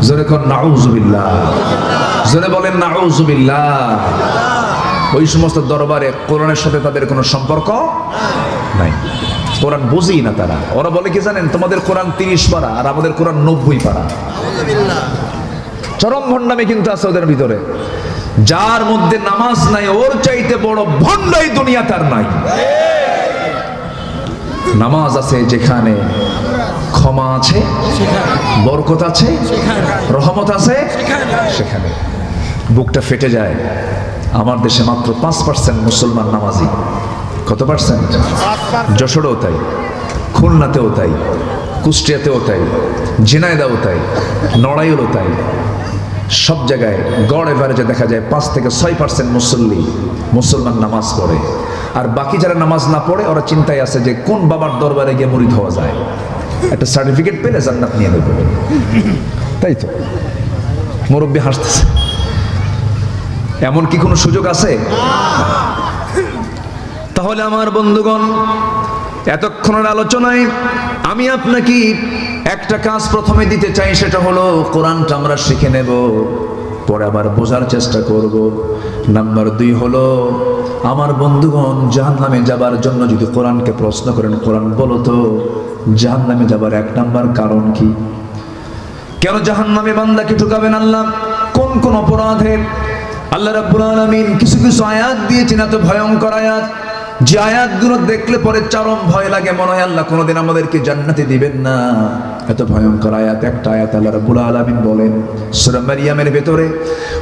জোরে কর নাউজুবিল্লাহ, জোরে বলেন নাউজুবিল্লাহ। ওই সমস্ত দরবারে কোরআনের সাথে তাদের কোনো সম্পর্ক নাই, কোরআন বুঝি না তারা। ওরা বলে কি জানেন, তোমাদের কোরআন 30 পারা আর আমাদের কোরআন 90 পারা। চরম ভণ্ডামি কিন্তু আছে ওদের ভিতরে। যার মধ্যে নামাজ নাই ওর চাইতে বড় ভণ্ডাই দুনিয়া তার নাই। নামাজ আছে যেখানে, ক্ষমা আছে, বরকত আছে, রহমত আছে, সেখানে বুকটা ফেটে যায়। আমার দেশে মাত্র 5% মুসলমান নামাজি। কত পার্সেন্ট? যশোরেও তাই, খুলনাতেও তাই, কুষ্টিয়াতেও তাই, ঝিনাইদহেও তাই, নড়াইলেও তাই। সব জায়গায় গড় এভারেজে দেখা যায় 5 থেকে 6% মুসলমান নামাজ পড়ে। আর বাকি যারা নামাজ না পড়ে ওরা চিন্তায় আছে যে কোন বাবার দরবারে গিয়ে মুরিদ হওয়া যায়, একটা সার্টিফিকেট পেলে জান্নাত নিয়ে নেবে। তাই তো মুরব্বী হাসতেছে। এমন কি কোনো সুযোগ আছে? তাহলে আমার বন্ধুগণ, এতক্ষণের আলোচনায় আমি আপনাকে একটা কাজ প্রথমে দিতে চাই, সেটা হলো কোরআনটা আমরা শিখে নেব, পরে আবার বোঝার চেষ্টা করব। নাম্বার 2 হলো, আমার বন্ধুগণ, জাহান্নামে যাবার জন্য যদি কোরআনকে প্রশ্ন করেন, কোরআন বলো তো জাহান্নামে যাবার 1 নাম্বার কারণ কি? কেন জাহান্নামে বান্দাকে ঢুকাবেন আল্লাহ? কোন কোন অপরাধে? আল্লাহ রাব্বুল আলামিন কিছু কিছু আয়াত দিয়েছেন, এত ভয়ঙ্কর আয়াত, যে আয়াতগুলো দেখলে পরে চরম ভয় লাগে, মনে হয় আল্লাহ কোনোদিন আমাদেরকে জান্নাতে দিবেন না। এত ভয়ঙ্কর আয়াত। একটা আয়াত আল্লাহ রাব্বুল আলামিন বলেন সূরা মারইয়ামের ভেতরে,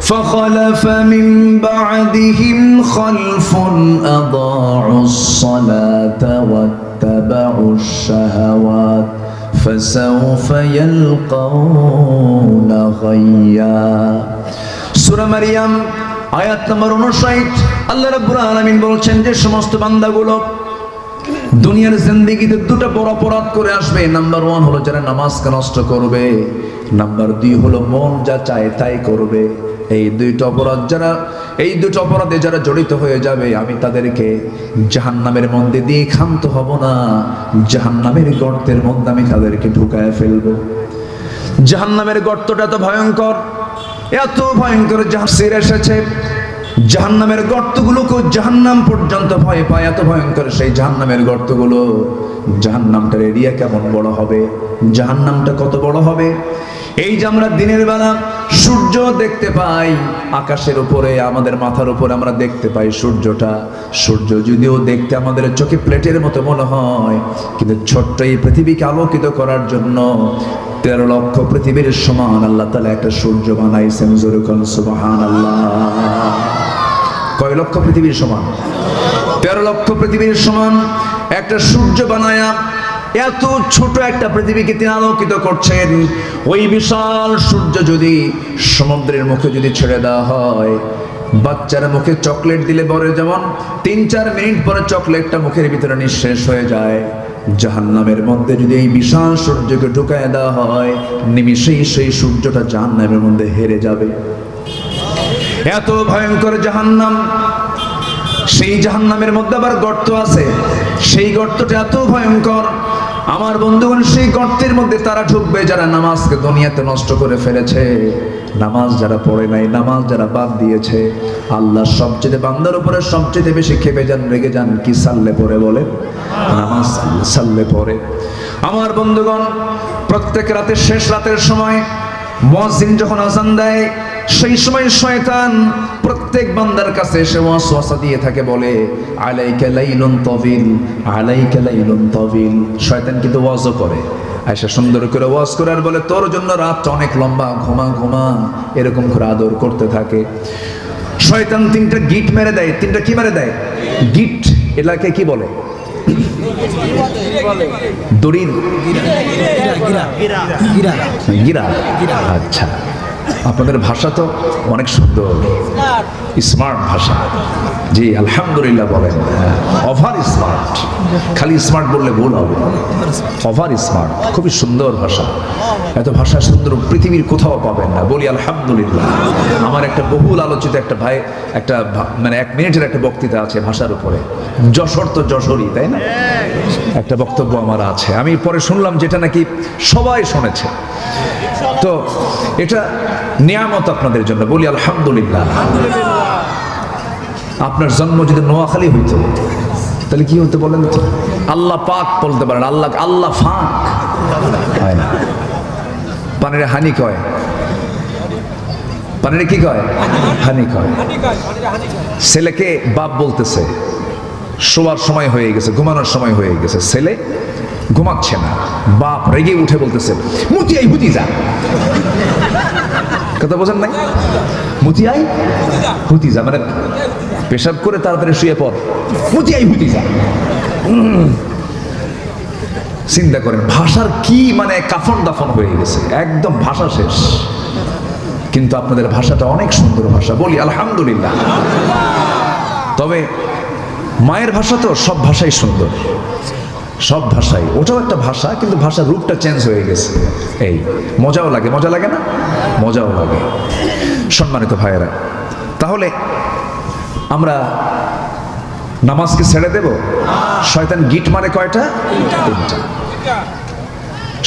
ফাখালাফা মিন বা'দিহিম খালফুন আদাউস সালাতা ওয়াত্তাবাউশ শাহাওয়াত ফাসাউফা ইয়ালকাউনা গায়্যা। সূরা মারইয়াম আয়াত নম্বর 59 আল্লাহ রাব্বুল আলামিন বলছেন যে সমস্ত বান্দাগুলো দুনিয়ার জিন্দেগিতে দুটো বড় অপরাধ করে আসবে। নাম্বার 1 হলো যারা নামাজকে নষ্ট করবে, নাম্বার 2 হলো মন যা চায় তাই করবে। এই দুটো অপরাধে যারা জড়িত হয়ে যাবে, আমি তাদেরকে জাহান্নামের মধ্যে দিয়ে ক্ষান্ত হব না, জাহান্নামের গর্তের মধ্যে আমি তাদেরকে ঢুকায় ফেলবো। জাহান্নামের গর্তটা তো ভয়ঙ্কর, এত ভয়ঙ্কর জাহান্নাম এসেছে, জাহান্নামের গর্তগুলোকে জাহান্নাম পর্যন্ত ভয় পায়, এত ভয়ঙ্কর সেই জাহান্নামের গর্তগুলো। জাহান্নামটার এরিয়া কেমন বড় হবে, জাহান্নামটা কত বড় হবে। এই যে আমরা দিনের বেলা সূর্য দেখতে পাই আকাশের উপরে, আমাদের মাথার উপরে আমরা দেখতে পাই সূর্যটা, সূর্য যদিও দেখতে আমাদের চোখে প্লেটের মতো মনে হয়, কিন্তু ছোট্ট এই পৃথিবীকে আলোকিত করার জন্য 13 লক্ষ পৃথিবীর সমান আল্লাহ তাআলা একটা সূর্য বানাইছেন। জোরে কোন সুবহানাল্লাহ। কয় লক্ষ পৃথিবীর সমান? 13 লক্ষ পৃথিবীর সমান একটা সূর্য বানায়া এত ছোট একটা পৃথিবীকে তিনি আলোকিত করছেন। ওই বিশাল সূর্য যদি সমুদ্রের মুখে যদি ছেড়ে দেওয়া হয়, বাচ্চার মুখে চকলেট দিলে পরে যেমন 3-4 মিনিট পরে চকলেটটা মুখের ভিতরে নিঃশেষ হয়ে যায়, জাহান্নামের মধ্যে যদি এই বিশাল সূর্যকে ঢুকায় দেওয়া হয়, নিমিষেই সেই সূর্যটা জাহান্নামের মধ্যে হেরে যাবে। এত ভয়ঙ্কর জাহান্নাম। সেই জাহান্নামের মধ্যে আবার গর্ত আছে, সেই গর্তটা এত ভয়ঙ্কর। আমার বন্ধুগণ, সেই গর্তের মধ্যে তারা ঢুকবে যারা নামাজকে দুনিয়াতে নষ্ট করে ফেলেছে, নামাজ যারা পড়ে নাই, নামাজ যারা বাদ দিয়েছে। আল্লাহ সবচেয়ে বান্দার উপরে সবচেয়ে বেশি খেপে যান, রেগে যান কি? সাল্লে পড়ে বলে, নামাজ সাল্লে পড়ে। আমার বন্ধুগণ, প্রত্যেক রাতে শেষ রাতের সময় মুয়াজ্জিন যখন আযান দেয়, সেই সময় শয়তান প্রত্যেক বান্দার কাছে এসে ওয়াসওয়াসা দিয়ে থাকে, বলে আলাইকা লাইলুন তাবিল, আলাইকা লাইলুন তাবিল। শয়তান কিন্তু ওয়াজও করে, আয়েশা সুন্দর করে ওয়াজ করে আর বলে তোর জন্য রাতটা অনেক লম্বা, ঘুমা ঘুমা, এরকম করে আদর করতে থাকে। শয়তান 3টা গিট মেরে দেয়। 3টা কি মেরে দেয়? গিট। এটাকে কি বলে? দড়ির গিরা। আচ্ছা, আপনাদের ভাষা তো অনেক সুন্দর, স্মার্ট ভাষা। জি আলহামদুলিল্লাহ বলেন। ওভার স্মার্ট, খালি স্মার্ট বললে ভুল হবে, ওভার স্মার্ট। খুবই সুন্দর ভাষা, এত ভাষা সুন্দর পৃথিবীর কোথাও পাবেন না। বলি আলহামদুলিল্লাহ। আমার একটা বহুল আলোচিত একটা ভাই, একটা মানে 1 মিনিটের একটা বক্তৃতা আছে ভাষার উপরে। যশোর তো যশোরই, তাই না? একটা বক্তব্য আমার আছে, আমি পরে শুনলাম যেটা নাকি সবাই শুনেছে। তো এটা নিয়ামত আপনাদের জন্য, বলি আলহামদুলিল্লাহ। আপনার জন্ম যদি নোয়াখালী হইতো তাহলে কি হতো বলেন তো? আল্লাহ পাক বলতে পারেন, আল্লাহ ফাক হয় না। পানির হানি কয়, পানির কি কয়? হানি কয়। ছেলেকে বাপ বলতেছে, শোয়ার সময় হয়ে গেছে, ঘুমানোর সময় হয়ে গেছে, ছেলে ঘুমাচ্ছে না, বাপ রেগে উঠে বলতেছে মুতিয়াই হুতি যা। কথা বোঝেন নাই? মুতিয়াই হুতি যা মানে পেশাব করে তাড়াতাড়ি শুয়ে পড়, মুতিয়াই হুতি যা। চিন্তা করেন ভাষার কি মানে কাফন দাফন হয়ে গেছে, একদম ভাষা শেষ। কিন্তু আপনাদের ভাষাটা অনেক সুন্দর ভাষা, বলি আলহামদুলিল্লাহ। তবে মায়ের ভাষা তো সব ভাষাই সুন্দর, সব ভাষাই। ওটাও একটা ভাষা, কিন্তু ভাষার রূপটা চেঞ্জ হয়ে গেছে। এই মজাও লাগে, মজা লাগে না? মজাও লাগে। সম্মানিত ভাইয়েরা, তাহলে আমরা নামাজকে ছেড়ে দেব? শয়তান গিট মারে কয়টা? 3টা।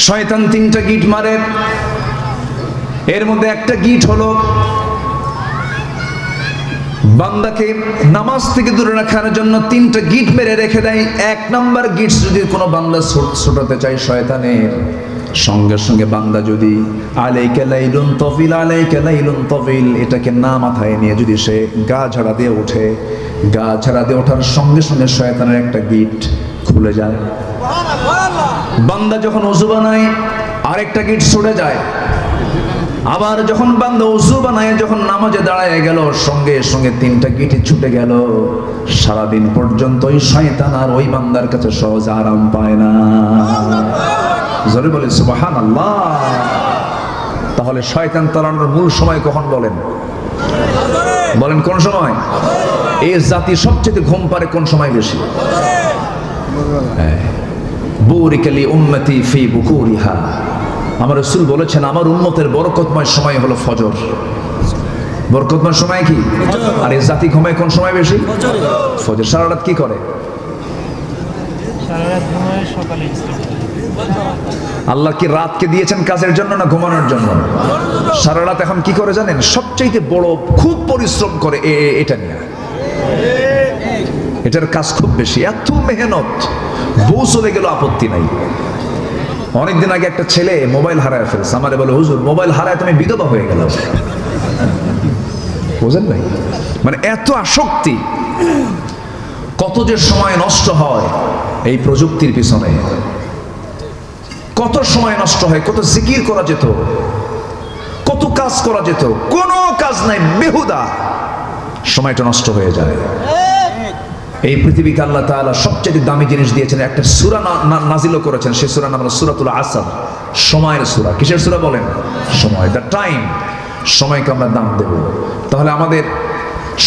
শয়তান 3টা গিট মারে। এর মধ্যে একটা গিট হলো বান্দাকে নামাজ থেকে দূরে রাখার জন্য 3টা গিট মেরে রেখে দেয়। 1 নাম্বার গিট, যদি কোনো বান্দা ছোটাতে চায় শয়তানের, সঙ্গে সঙ্গে বান্দা যদি আলাইকা লাইলুন তাবিল, আলাইকা লাইলুন তাবিল এটাকে না মাথায় নিয়ে যদি সে গা ঝাড়া দিয়ে ওঠে, গা ঝাড়া দিয়ে ওঠার সঙ্গে সঙ্গে শয়তানের একটা গিট খুলে যায়। বান্দা যখন ওযু বানায় আরেকটা গিট ছুটে যায়। আবার যখন বান্দা ওযু বানায় যখন নামাজে দাঁড়ায় গেল, সঙ্গে সঙ্গে 3টা গিট ছুটে গেল। সারাদিন পর্যন্ত ওই শয়তান আর ওই বান্দার কাছে সহজে আরাম পায় না। জোরে বলে সুবহানাল্লাহ। তাহলে শয়তান তাড়ানোর মূল সময় কখন বলেন? বলেন কোন সময়? এই জাতি সবচেয়ে ঘুম পারে কোন সময় বেশি? বুরিকালি উম্মতি ফি বুকুরিহা, আমার রাসূল বলেছেন আমার উম্মতের বরকতময় সময় হলো ফজর। বরকতময় সময় কি? আর এই জাতি ঘুমায় কোন সময় বেশি? ফজর। সারা রাত কি করে? আল্লাহ কি রাতকে দিয়েছেন কাজের জন্য না ঘুমানোর জন্য? সারা রাত এখন কি করে জানেন? সবচাইতে বড় খুব পরিশ্রম করে এটা নিয়ে, এটার কাজ খুব বেশি, এত মেহনত। বউ চলে গেল আপত্তি নাই। অনেকদিন আগে একটা ছেলে মোবাইল হারায় ফেলছে, আমারে বলে হুজুর মোবাইল হারায় তুমি বিধবা হয়ে গেল। বুঝেন ভাই, মানে এত আসক্তি, কত যে সময় নষ্ট হয় এই প্রযুক্তির পিছনে, কত সময় নষ্ট হয়, কত জিকির করা যেত, কত কাজ করা যেত, কোনো কাজ নাই, বেহুদা সময়টা নষ্ট হয়ে যায়। এই পৃথিবীকে আল্লাহ তাআলা সবচেয়ে দামি জিনিস দিয়েছেন, একটা সূরা নাজিল করেছেন, সেই সূরার নাম হলো সূরাতুল আসর, সময়ের সূরা। কিসের সূরা বলেন? সময়, দ্য টাইম। সময়কে আমরা দাম দেব। তাহলে আমাদের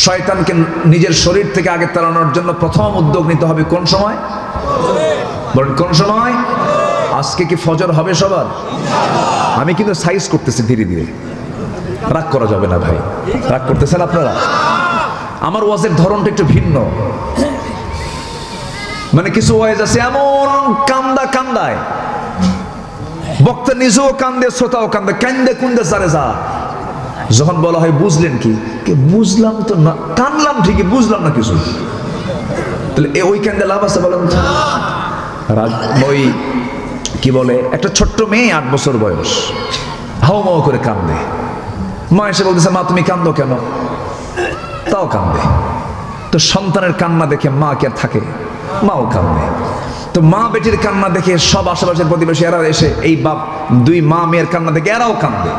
শয়তানকে নিজের শরীর থেকে আগে তাড়ানোর জন্য প্রথম উদ্যোগ নিতে হবে কোন সময়? বলেন কোন সময়? আজকে কি ফজর হবে সবার? আমি কিন্তু সাইজ করতেছি ধীরে ধীরে, রাগ করা যাবে না ভাই। রাগ করতেছেন আপনারা? আমার ওয়াজের ধরনটা একটু ভিন্ন, মানে কিছু ওয়াজ আছে এমন কান্দায়, বক্তা নিজেও কান্দে, শ্রোতাও কান্দে, কান্দে কুন্দে জারে যা। যখন বলা হয় বুঝলেন কি, বুঝলাম তো না, কানলাম ঠিকই, বুঝলাম না কিছু। তাহলে ওই কান্দে লাভ আছে বলেন? ওই কি বলে, একটা ছোট্ট মেয়ে 8 বছর বয়স, হাও মাও করে কান্দে। মা এসে বলতেছে মা তুমি কান্দো কেন? তাও কান্দে। তো সন্তানের কান্না দেখে মা কি আর থাকে? মাও কান্দে। তো মা বেটির কান্না দেখে সব আশেপাশের প্রতিবেশী এরা এসে, এই বাপ দুই মা মেয়ের কান্না দেখে এরাও কান্দে।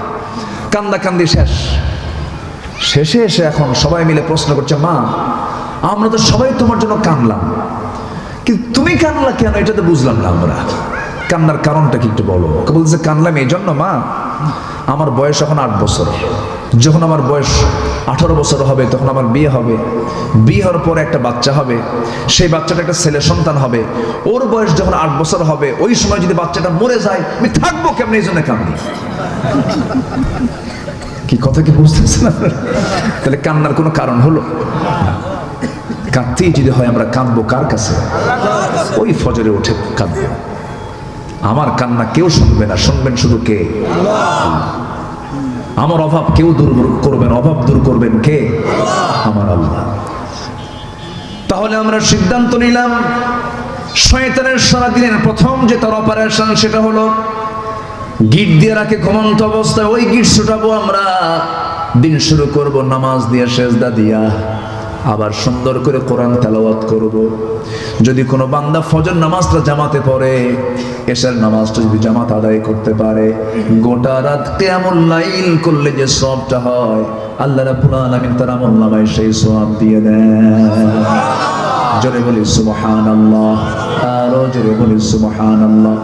কান্দাকান্দি শেষে এসে এখন সবাই মিলে প্রশ্ন করছে, মা আমরা তো সবাই তোমার জন্য কান্দলাম, কিন্তু তুমি কান্দলা কেন? এটা তো বুঝলাম না আমরা। কান্নার কারণটা কি একটু বলো। বলছে কান্দলাম এই জন্য মা, আমার বয়স এখন 8 বছর, যখন আমার বয়স 18 বছর হবে তখন আমার বিয়ে হবে, বিয়ে হওয়ার পরে একটা বাচ্চা হবে, সেই বাচ্চাটা একটা ছেলে সন্তান হবে। ওর বয়স যখন 8 বছর হবে, ওই সময় যদি বাচ্চাটা মরে যায় আমি থাকবো কেমন? এই জন্য কান্দি। কি কথা কি বুঝতেছেন? তাহলে কান্নার কোনো কারণ হলো? কাঁদতেই যদি হয় আমরা কাঁদবো কার কাছে? ওই ফজরে উঠে কাঁদবো। আমার কান্না কেউ শুনবে না, শুনবেন শুধু কে? আমার অভাব কেউ দূর করবেন, অভাব দূর করবেন কে? আমার আল্লাহ। তাহলে আমরা সিদ্ধান্ত নিলাম, শয়তানের সারাদিনের প্রথম যে তার অপারেশন সেটা হলো গিট দিয়ে রাখে ঘুমন্ত অবস্থায়, ওই গিট ছুটাবো আমরা। দিন শুরু করব নামাজ দিয়ে, সেজদা দিয়া, আবার সুন্দর করে কোরআন তেলাওয়াত করব। যদি কোনো বান্দা ফজর নামাজটা জামাতে পড়ে, এশার নামাজটা যদি জামাত আদায় করতে পারে, গোটা রাত কিয়ামুল লাইল করলে যে সওয়াবটা হয়, আল্লাহ রাব্বুল আলামিন তার আমলনামায় সেই সওয়াব দিয়ে দেন। জোরে বলি সুবহানাল্লাহ, আরো জোরে বলি সুবহানাল্লাহ।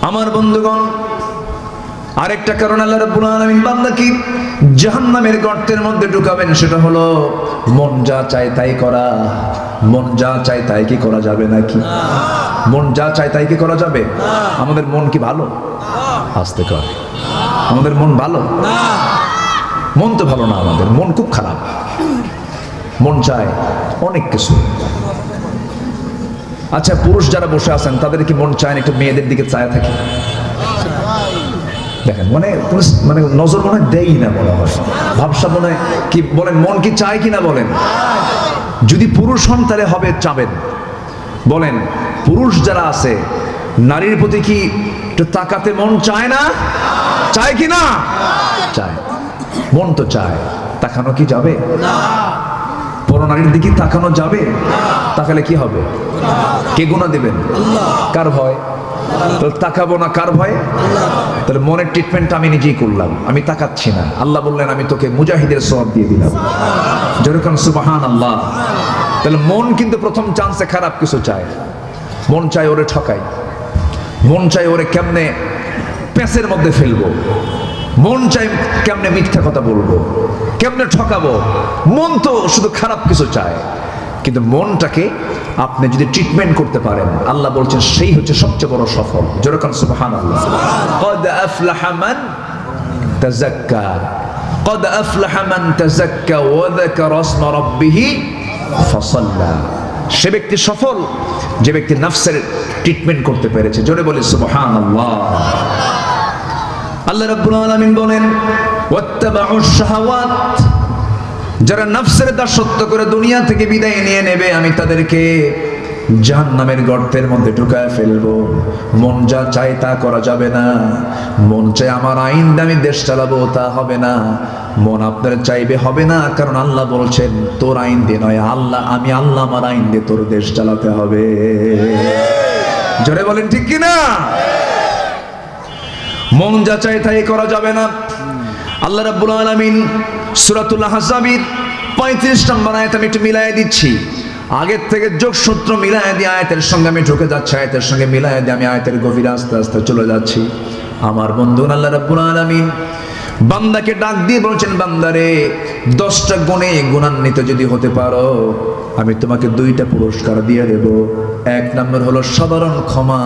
আমার বন্ধুগণ, আরেকটা কারণ আল্লাহ রাব্বুল আলামিন বান্দাকে জাহান্নামের গর্তের মধ্যে ঢুকাবেন, সেটা হলো মন যা চায় তাই করা। মন যা চায় তাই কি করা যাবে নাকি? মন যা চায় তাই কি করা যাবে? আমাদের মন কি ভালো? আস্তে কর, আমাদের মন ভালো? মন তো ভালো না, আমাদের মন খুব খারাপ। মন চায় অনেক কিছু। আচ্ছা, পুরুষ যারা বসে আছেন তাদের কি মন চায় না একটু মেয়েদের দিকে চায় থাকে? দেখেন, মানে নজর মনে হয় দেই না, মনে হয় ভাবসা মনে হয় কি বলেন, মন কি চায় কিনা বলেন? যদি পুরুষ হন তাহলে হবে চাবেন। বলেন, পুরুষ যারা আছে নারীর প্রতি কি একটু তাকাতে মন চায় না? চায় কি না? চায়, মন তো চায়। তাকানো কি যাবে? পরনারীর দিকে তাকানো যাবে? তাকালে কি হবে? কে গুনাহ দিবেন? কার ভয়? তাকাবো না কার ভয়ে? তাহলে মনের ট্রিটমেন্ট আমি নিজেই করলাম, আমি তাকাচ্ছি না। আল্লাহ বললেন আমি তোকে মুজাহিদের সওয়াব দিয়ে দিলাম। যেরকম সুবহানাল্লাহ। তাহলে মন কিন্তু প্রথম চান্সে খারাপ কিছু চায়। মন চায় ওরে ঠকাই, মন চায় ওরে কেমনে প্যাঁচের মধ্যে ফেলবো, মন চাই কেমনে মিথ্যা কথা বলবো, কেমনে ঠকাবো, মন তো শুধু খারাপ কিছু চায়। কিন্তু মনটাকে আপনি যদি ট্রিটমেন্ট করতে পারেন, আল্লাহ বলছেন সেই হচ্ছে সবচেয়ে বড় সফল। যেরকম সুবহানাল্লাহ, قد أفلح من تزكى قد أفلح من تزكى وذكر اسم ربه فصلى। সে ব্যক্তি সফল যে ব্যক্তি নফসের ট্রিটমেন্ট করতে পেরেছে। জোরে বলি সুবহানাল্লাহ। আল্লাহ রাব্বুল আলামিন বলেন ওয়াত্তাবাউশ শাহাওয়াত, যারা নফসের দাসত্ব করে দুনিয়া থেকে বিদায় নিয়ে নেবে, আমি তাদেরকে জাহান্নামের গর্তের মধ্যে ঢুকায় ফেলবো। মন যা চায় তা করা যাবে না। মন চায় আমার আইন আমি দেশ চালাবো, তা হবে না। মন আপনার চাইবে হবে না, কারণ আল্লাহ বলছেন তোর আইন দিয়ে নয়, আমি আল্লাহ আমার আইন দিয়ে তোর দেশ চালাতে হবে। জোরে বলেন ঠিক কিনা? মন যা চায় তাই করা যাবে না। আল্লাহ রাব্বুল আলামিন সূরাতুল আহজাবের 35 নম্বর আয়াত আমি একটু মিলায়ে দিচ্ছি। আগের থেকে যোগসূত্র মিলায়ে দিয়ে আয়াতের সঙ্গে আমি ঢুকে যাচ্ছি, আয়াতের সঙ্গে মিলায়ে দিয়ে আমি আয়াতের গভীরে আস্তে আস্তে চলে যাচ্ছি। আমার বন্ধু আল্লাহ রাব্বুল আলামিন বান্দাকে ডাক দিয়ে বলছেন, বান্দারে 10টা গুণে গুণান্বিত যদি হতে পারো, আমি তোমাকে 2টা পুরস্কার দিয়ে দেব। 1 নম্বর হলো সাধারণ ক্ষমা,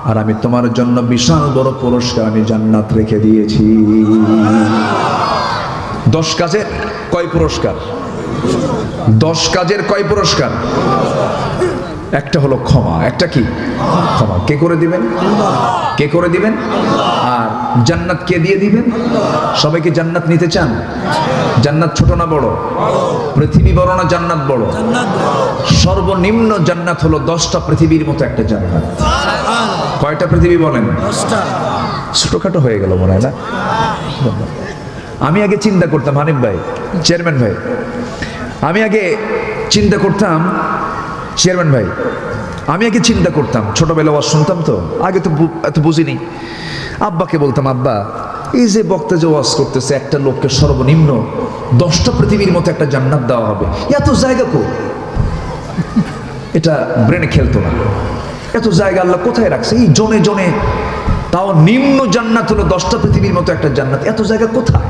আর আমি তোমার জন্য বিশাল বড় পুরস্কার আমি জান্নাত রেখে দিয়েছি। 10 কাজের কয় পুরস্কার? 10 কাজের কয় পুরস্কার? একটা হলো ক্ষমা। একটা কি? ক্ষমা। কে করে দিবেন? কে করে দিবেন? আর জান্নাত কে দিয়ে দিবেন? সবাই কি জান্নাত নিতে চান? জান্নাত ছোট না বড়? পৃথিবী বড় না জান্নাত বড়? সর্বনিম্ন জান্নাত হলো 10টা পৃথিবীর মতো একটা জান্নাত। কয়টা পৃথিবী বলেন? 10টা। ছোটখাটো হয়ে গেল মনে হয় না? আমি আগে চিন্তা করতাম, হানিফ ভাই, চেয়ারম্যান ভাই, আমি আগে চিন্তা করতাম, চেয়ারম্যান ভাই, আমি আগে চিন্তা করতাম, ছোটবেলা ওয়াজ শুনতাম তো, আগে তো এত বুঝিনি। আব্বাকে বলতাম, আব্বা এই যে বক্তা যে ওয়াজ করতেছে, একটা লোককে সর্বনিম্ন 10টা পৃথিবীর মতো একটা জান্নাত দেওয়া হবে, এত জায়গা কো? এটা ব্রেনে খেলতো না। এত জায়গা আল্লাহ কোথায় রাখছে? এই জনে জনে, তাও নিম্ন জান্নাত হলো 10টা পৃথিবীর মতো একটা জান্নাত, এত জায়গা কোথায়?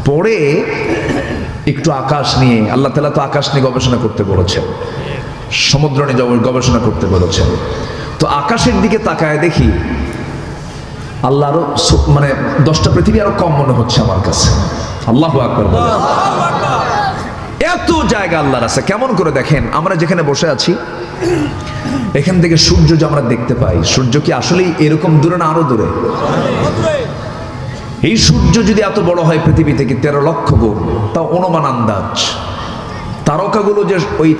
পরে একটু আকাশ নিয়ে, আল্লাহ তাআলা তো আকাশ নিয়ে গবেষণা করতে বলেছেন, সমুদ্র নিয়ে গবেষণা করতে বলেছেন। তো আকাশের দিকে তাকায় দেখি আল্লাহ আরো মানে 10টা পৃথিবী আরো কম মনে হচ্ছে আমার কাছে। আল্লাহু আকবার। এত জায়গা আল্লাহর আছে। কেমন করে দেখেন, আমরা যেখানে বসে আছি এখান থেকে সূর্য যে আমরা দেখতে পাই, সূর্য কি আসলে এরকম দূরে না আরো দূরে? এই সূর্য যদি এত বড় হয় পৃথিবী থেকে 13 লক্ষ গুণ, তা অনুমান আন্দাজ। তারকাগুলো যে ওই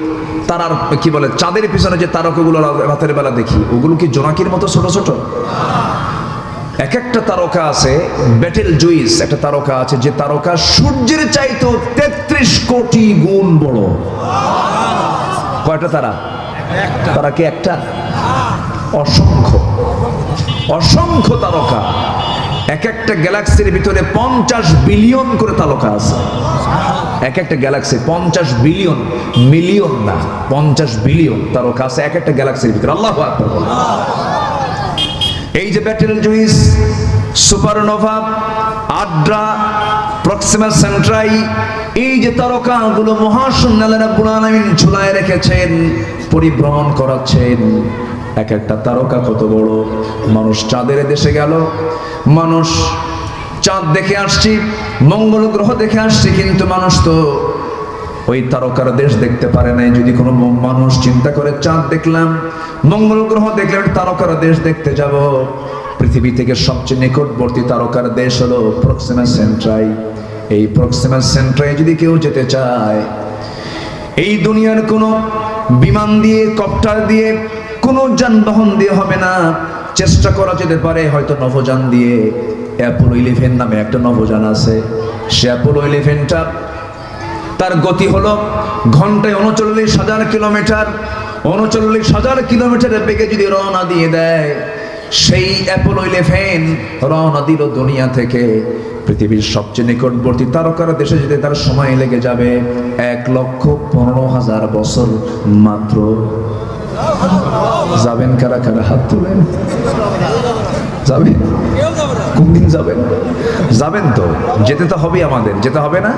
তারার কি বলে চাঁদের পিছনে যে তারকাগুলো রাতের বেলা দেখি, ওগুলো কি জোনাকির মতো ছোট ছোট? এক একটা তারকা আছে, ব্যাটেল জুইস একটা তারকা আছে, যে তারকা সূর্যের চাইতেও 33 কোটি গুণ বড়। কয়টা তারা? তারা কি একটা? অসংখ্য অসংখ্য তারকা। এক একটা গ্যালাক্সির ভিতরে 50 বিলিয়ন করে তারকা আছে। এক একটা গ্যালাক্সি 50 বিলিয়ন, মিলিয়ন না, 50 বিলিয়ন তারকা আছে এক একটা গ্যালাক্সির ভিতরে। আল্লাহু আকবার। এই যে Betelgeuse, supernova, Adhara, Proxima Centauri, এই যে তারকাগুলো মহাশূন্য আল্লাহ রাব্বুল আলামিন ঝুলায় রেখেছেন, পরিভ্রমণ করাচ্ছেন। এক একটা তারকা কত বড়। মানুষ চাঁদের দেশে গেল, মানুষ চাঁদ দেখে আসছি, মঙ্গল গ্রহ দেখে আসছি, কিন্তু মানুষ তো ওই তারকার দেশ দেখতে পারে নাই। যদি কোনো মানুষ চিন্তা করে চাঁদ দেখলাম, মঙ্গল গ্রহ দেখলাম, তারকার দেশ দেখতে যাব, পৃথিবী থেকে সবচেয়ে নিকটবর্তী তারকার দেশ হলো প্রক্সিমা সেন্ট্রাই। এই প্রক্সিমা সেন্ট্রাই যদি কেউ যেতে চায়, এই দুনিয়ার কোনো বিমান দিয়ে, কপ্টার দিয়ে, কোনো যানবাহন দিয়ে হবে না। চেষ্টা করা যেতে পারে হয়তো নভোযান দিয়ে। অ্যাপোলো 11 নামে একটা নভোযান আছে, সে অ্যাপোলো 11টা তার গতি হলো ঘন্টায় 39,000 কিলোমিটার। 39,000 কিলোমিটারের বেগে যদি রওনা দিয়ে দেয়, সেই অ্যাপোলো 11 রওনা দিল দুনিয়া থেকে পৃথিবীর সবচেয়ে নিকটবর্তী তারকার দেশে যেতে তার সময় লেগে যাবে 1,15,000 বছর মাত্র। যাবেন কারা কারা? হাত তুলেন। যাবে? কোন দিন যাবেন? যাবেন তো, যেতে তো হবে, আমাদের যেতে হবে না?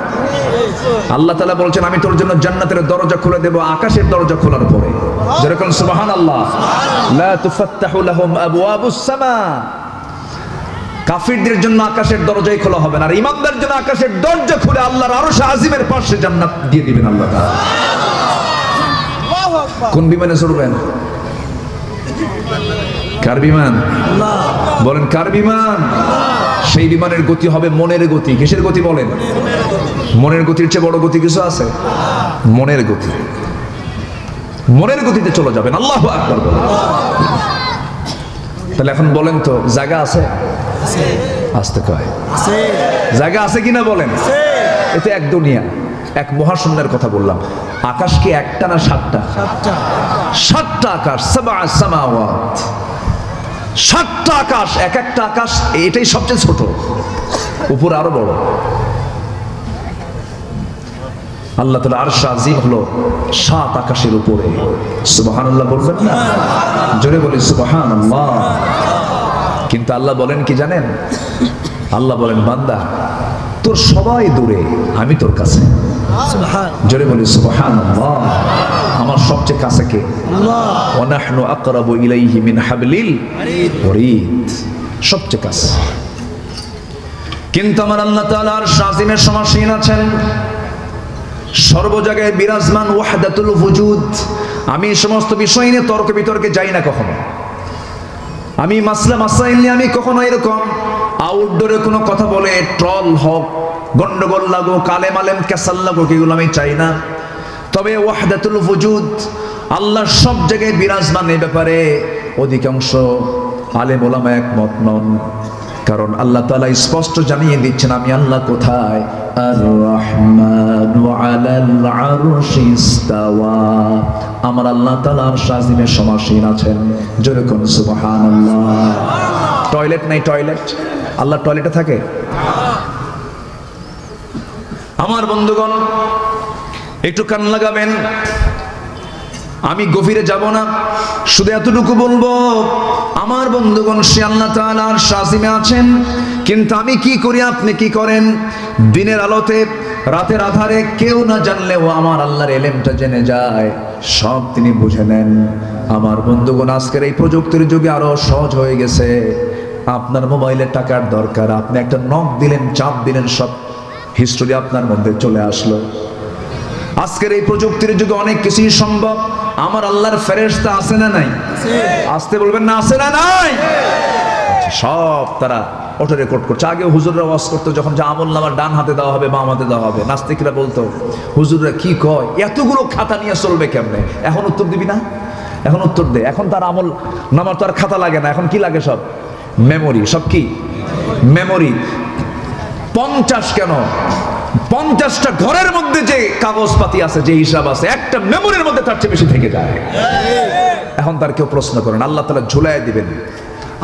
আল্লাহ তাআলা বলছেন আমি তোর জন্য জান্নাতের দরজা খুলে দেব আকাশের দরজা খোলার পরে। যেরকম সুবহানাল্লাহ, লা তুফাত্তাহু লাহুম আবওয়াবুস সামা, কাফিরদের জন্য আকাশের দরজাই খোলা হবে না, আর ইমানদারদের জন্য আকাশের দরজা খুলে আল্লাহর আরশ আজিমের পাশে জান্নাত দিয়ে দিবেন আল্লাহ তাআলা। কোন বিমানে চড়বেন? কার বিমান? বলেন কার বিমান? সেই বিমানের গতি হবে মনের গতি। কিসের গতি বলেন? মনের গতির চেয়ে বড় গতি কিছু আছে? মনের গতি। মনের গতিতে চলে যাবেন। আল্লাহু আকবার বলেন। তাহলে এখন বলেন তো জায়গা আছে? আসতে কয় জায়গা আছে কিনা বলেন? এতে এক দুনিয়া, এক মহাশূন্যের কথা বললাম। আকাশ কি একটা না সাতটা? সাতটা আকাশ, সাবআ সামাওয়াত, সাতটা আকাশ। এক একটা আকাশ, এটাই সবচেয়ে ছোট, উপর আরো বড়। আল্লাহ তাআলা আরশ আজিম হলো সাত আকাশের উপরে। সুবহানাল্লাহ বলবেন না? জোরে বলি সুবহানাল্লাহ। কিন্তু আল্লাহ বলেন কি জানেন? আল্লাহ বলেন বান্দা তোর সবাই দূরে, আমি তোর কাছে। জোরে বলি সুবহানাল্লাহ। আমার সবচেয়ে কাছে কে? আল্লাহ। ওয়া নাহনু আকরাবু ইলাইহি মিন হাবলিল ওয়ারিদ, সবচেয়ে কাছে। কিন্তু আমার আল্লাহ তাআলা আরশ আজিমের সমাসীন আছেন, সর্ব জায়গায় বিরাজমান, ওয়াহদাতুল ওয়ুজুদ। আমি সমস্ত বিষয় নিয়ে তর্ক বিতর্কে যাই না কখনো। আমি মাসলা মাসাইল নিয়ে আমি কখনো এরকম আউটডোরে কোনো কথা বলে ট্রল হোক, গন্ডগোল লাগো, কালেম আলেম ক্যাসাল লাগো, এগুলো আমি চাই না। তবে ওয়াহদাতুল ওয়ুজুদ, আল্লাহ সব জায়গায় বিরাজমান, এই ব্যাপারে অধিকাংশ আলেম ওলামা একমত নন। কারণ আল্লাহ তাআলা স্পষ্ট জানিয়ে দিচ্ছেন আমি আল্লাহ কোথায়? আর-রাহমানু আলাল আরশি ইস্তাওয়া। আমার আল্লাহ তাআলা আরশ আজিমের সমাসীন আছেন। জোরে কোন সুবহানাল্লাহ। টয়লেট নাই? টয়লেট আল্লাহ টয়লেটে থাকে? আমার বন্ধুগণ একটু কান লাগাবেন, আমি গভীরে যাব না, শুধু এতটুকু বলবো আমার বন্ধুগণ সে আল্লাহ তাআলা আরশ আজিমে আছেন। কিন্তু আমি কি করি, আপনি কি করেন? দিনের আলোতে, রাতের আধারে কেউ না জানলেও আমার আল্লাহর ইলমটা জেনে যায়, সব তিনি বুঝে নেন। আমার বন্ধুগণ আজকের এই প্রযুক্তির যুগে আরো সহজ হয়ে গেছে। আপনার মোবাইলে টাকার দরকার, আপনি একটা নক দিলেন, চাপ দিলেন, সব হিস্টোরি আপনার মধ্যে চলে আসলো। আজকের এই প্রযুক্তির যুগে অনেক কিছুই সম্ভব। আমার আল্লাহর ফেরেশতা আছে না নাই? আসতে বলবেন না, আছে না নাই? সব তারা অটো রেকর্ড করছে। আগে হুজুররা ওয়াজ করতো, যখন যে আমল নামার ডান হাতে দেওয়া হবে বাম হাতে দেওয়া হবে, নাস্তিকরা বলতো হুজুররা কি কয়, এতগুলো খাতা নিয়ে চলবে কেমনে? এখন উত্তর দিবি না? এখন উত্তর দে। এখন তার আমল নামার তো আর খাতা লাগে না, এখন কি লাগে? সব মেমোরি। সব কি? মেমোরি। 50 কেন 50টা ঘরের মধ্যে যে কাগজপাতি আছে, যে হিসাব আছে, একটা মেমোরির মধ্যে তার চেয়ে বেশি থেকে যায়। এখন তার কেউ প্রশ্ন করেন, আল্লাহ তাআলা ঝুলায় দিবেন,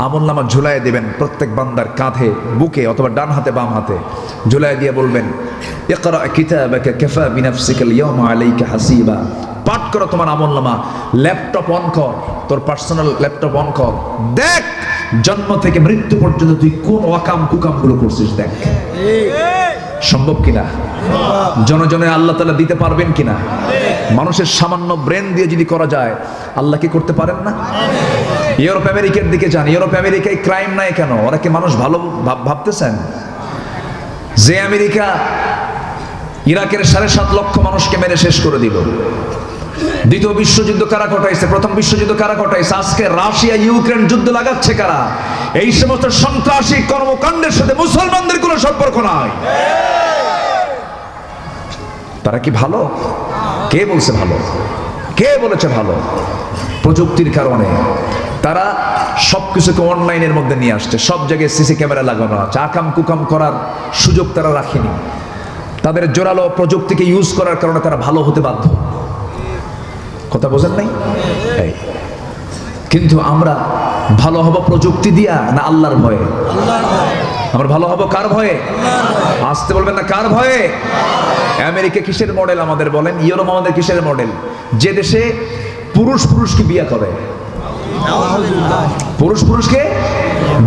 আমলনামা ঝুলায় দিবেন প্রত্যেক বান্দার কাঁধে, বুকে, অথবা ডান হাতে বাম হাতে ঝুলায় দিয়ে বলবেন ইকরা কিতাবাকা কাফা বিনাফসিকাল ইয়াওমা আলাইকা হাসিবা। পাঠ করো তোমার আমলনামা, ল্যাপটপ অন কর, তোর পার্সোনাল ল্যাপটপ অন কর, দেখ জন্ম থেকে মৃত্যু পর্যন্ত তুই কোন ওয়াকাম কুকাম গুলো করছিস, দেখ সম্ভব কিনা? জনজনে আল্লাহ তাআলা দিতে পারবেন কিনা? মানুষের সামান্য ব্রেন দিয়ে যদি করা যায়, আল্লাহ কি করতে পারেন না? ইউরোপ আমেরিকার দিকে যান, ইউরোপ আমেরিকায় ক্রাইম নাই কেন? ওরা কি মানুষ ভালো ভাবতেছেন? যে আমেরিকা ইরাকের 7.5 লক্ষ মানুষকে মেরে শেষ করে দিল, দ্বিতীয় বিশ্বযুদ্ধ কারা ঘটাইছে, প্রথম বিশ্বযুদ্ধ কারা ঘটাইছে, আজকে রাশিয়া ইউক্রেন যুদ্ধ লাগাচ্ছে কারা? এই সমস্ত সন্ত্রাসী কর্মকাণ্ডের সাথে মুসলমানদের কোনো সম্পর্ক নাই। তারা কি ভালো? কে বলছে ভালো? কে বলেছে ভালো? প্রযুক্তির কারণে তারা সবকিছুকে অনলাইনের মধ্যে নিয়ে আসছে, সব জায়গায় সিসি ক্যামেরা লাগানো আছে, আকাম কুকাম করার সুযোগ তারা রাখেনি। তাদের জোরালো প্রযুক্তিকে ইউজ করার কারণে তারা ভালো হতে বাধ্য। কথা বোঝেন নাই? কিন্তু আমরা ভালো হব প্রযুক্তি দিয়া না আল্লাহর ভয়ে? আমরা ভালো হব কার ভয়ে? আসতে বলবেন না, কার ভয়ে? আমেরিকা কিসের মডেল আমাদের বলেন? ইউরোপ আমাদের কিসের মডেল? যে দেশে পুরুষ পুরুষকে বিয়ে করে, পুরুষ পুরুষকে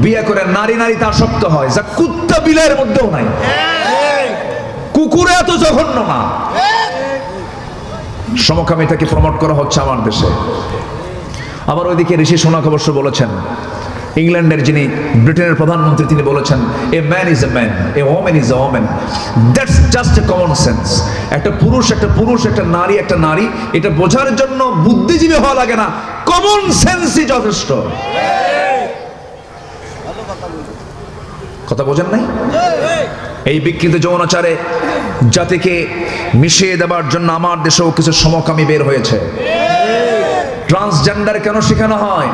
বিয়ে করে নারী নারীতে আসক্ত হয়, যা কুত্তা বিলাইয়ের মধ্যেও নাই। কুকুরে এত জঘন্য না। সমকামিতাকে প্রমোট করা হচ্ছে আমার দেশে। আবার ওইদিকে ঋষি সোনাক অবশ্য বলেছেন, ইংল্যান্ডের যিনি ব্রিটেনের প্রধানমন্ত্রী, তিনি বলেছেন, a man is a man, A women is a women, that's just a common sense. একটা পুরুষ একটা পুরুষ, একটা নারী একটা নারী, এটা বোঝার জন্য বুদ্ধিজীবী হওয়া লাগে না, কমন সেন্সই যথেষ্ট। কথা বোঝেন নাই? এই বিকৃত যৌনাচারে জাতিকে মিশিয়ে দেবার জন্য আমার দেশেও কিছু সমকামী বের হয়েছে। ট্রান্সজেন্ডার কেন শেখানো হয়?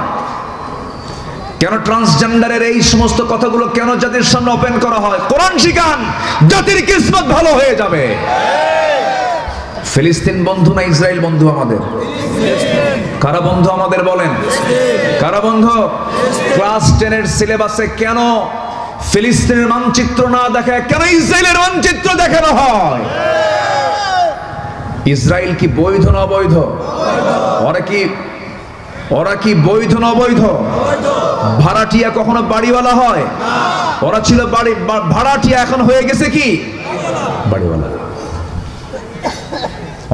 কেন ট্রান্সজেন্ডারের এই সমস্ত কথাগুলো কেন জাতির সামনে ওপেন করা হয়? কোরআন শিখান, জাতির কিসমত ভালো হয়ে যাবে। ফিলিস্তিন বন্ধু না ইসরায়েল বন্ধু আমাদের? কারা বন্ধু আমাদের বলেন? কারা বন্ধু? ক্লাস 10 এর সিলেবাসে কেন ফিলিস্তিনের মানচিত্র না দেখায়, কেন ইসরায়েলের মানচিত্র দেখানো হয়? ইসরায়েল কি বৈধ না অবৈধ? ওরা কি বৈধ না অবৈধ? ভাড়াটিয়া কখনো বাড়িওয়ালা হয়? ওরা ছিল ভাড়াটিয়া, এখন হয়ে গেছে কি বাড়িওয়ালা।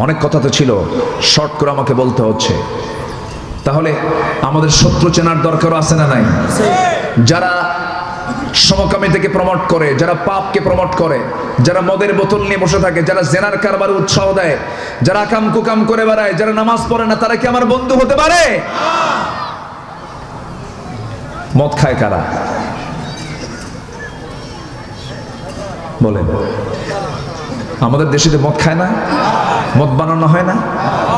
অনেক কথা তো ছিল, শর্ট করে আমাকে বলতে হচ্ছে। তাহলে আমাদের শত্রু চেনার দরকার আছে না নাই? যারা সমকামিতাকে প্রমোট করে, যারা পাপকে প্রমোট করে, যারা মদের বোতল নিয়ে বসে থাকে, যারা জেনার কারবারে উৎসাহ দেয়, যারা আকাম কুকাম করে বেড়ায়, যারা নামাজ পড়ে না, তারা কি আমার বন্ধু হতে পারে? মদ খায় কারা বলেন? আমাদের দেশে যে মদ খায় না, মদ বানানো হয় না,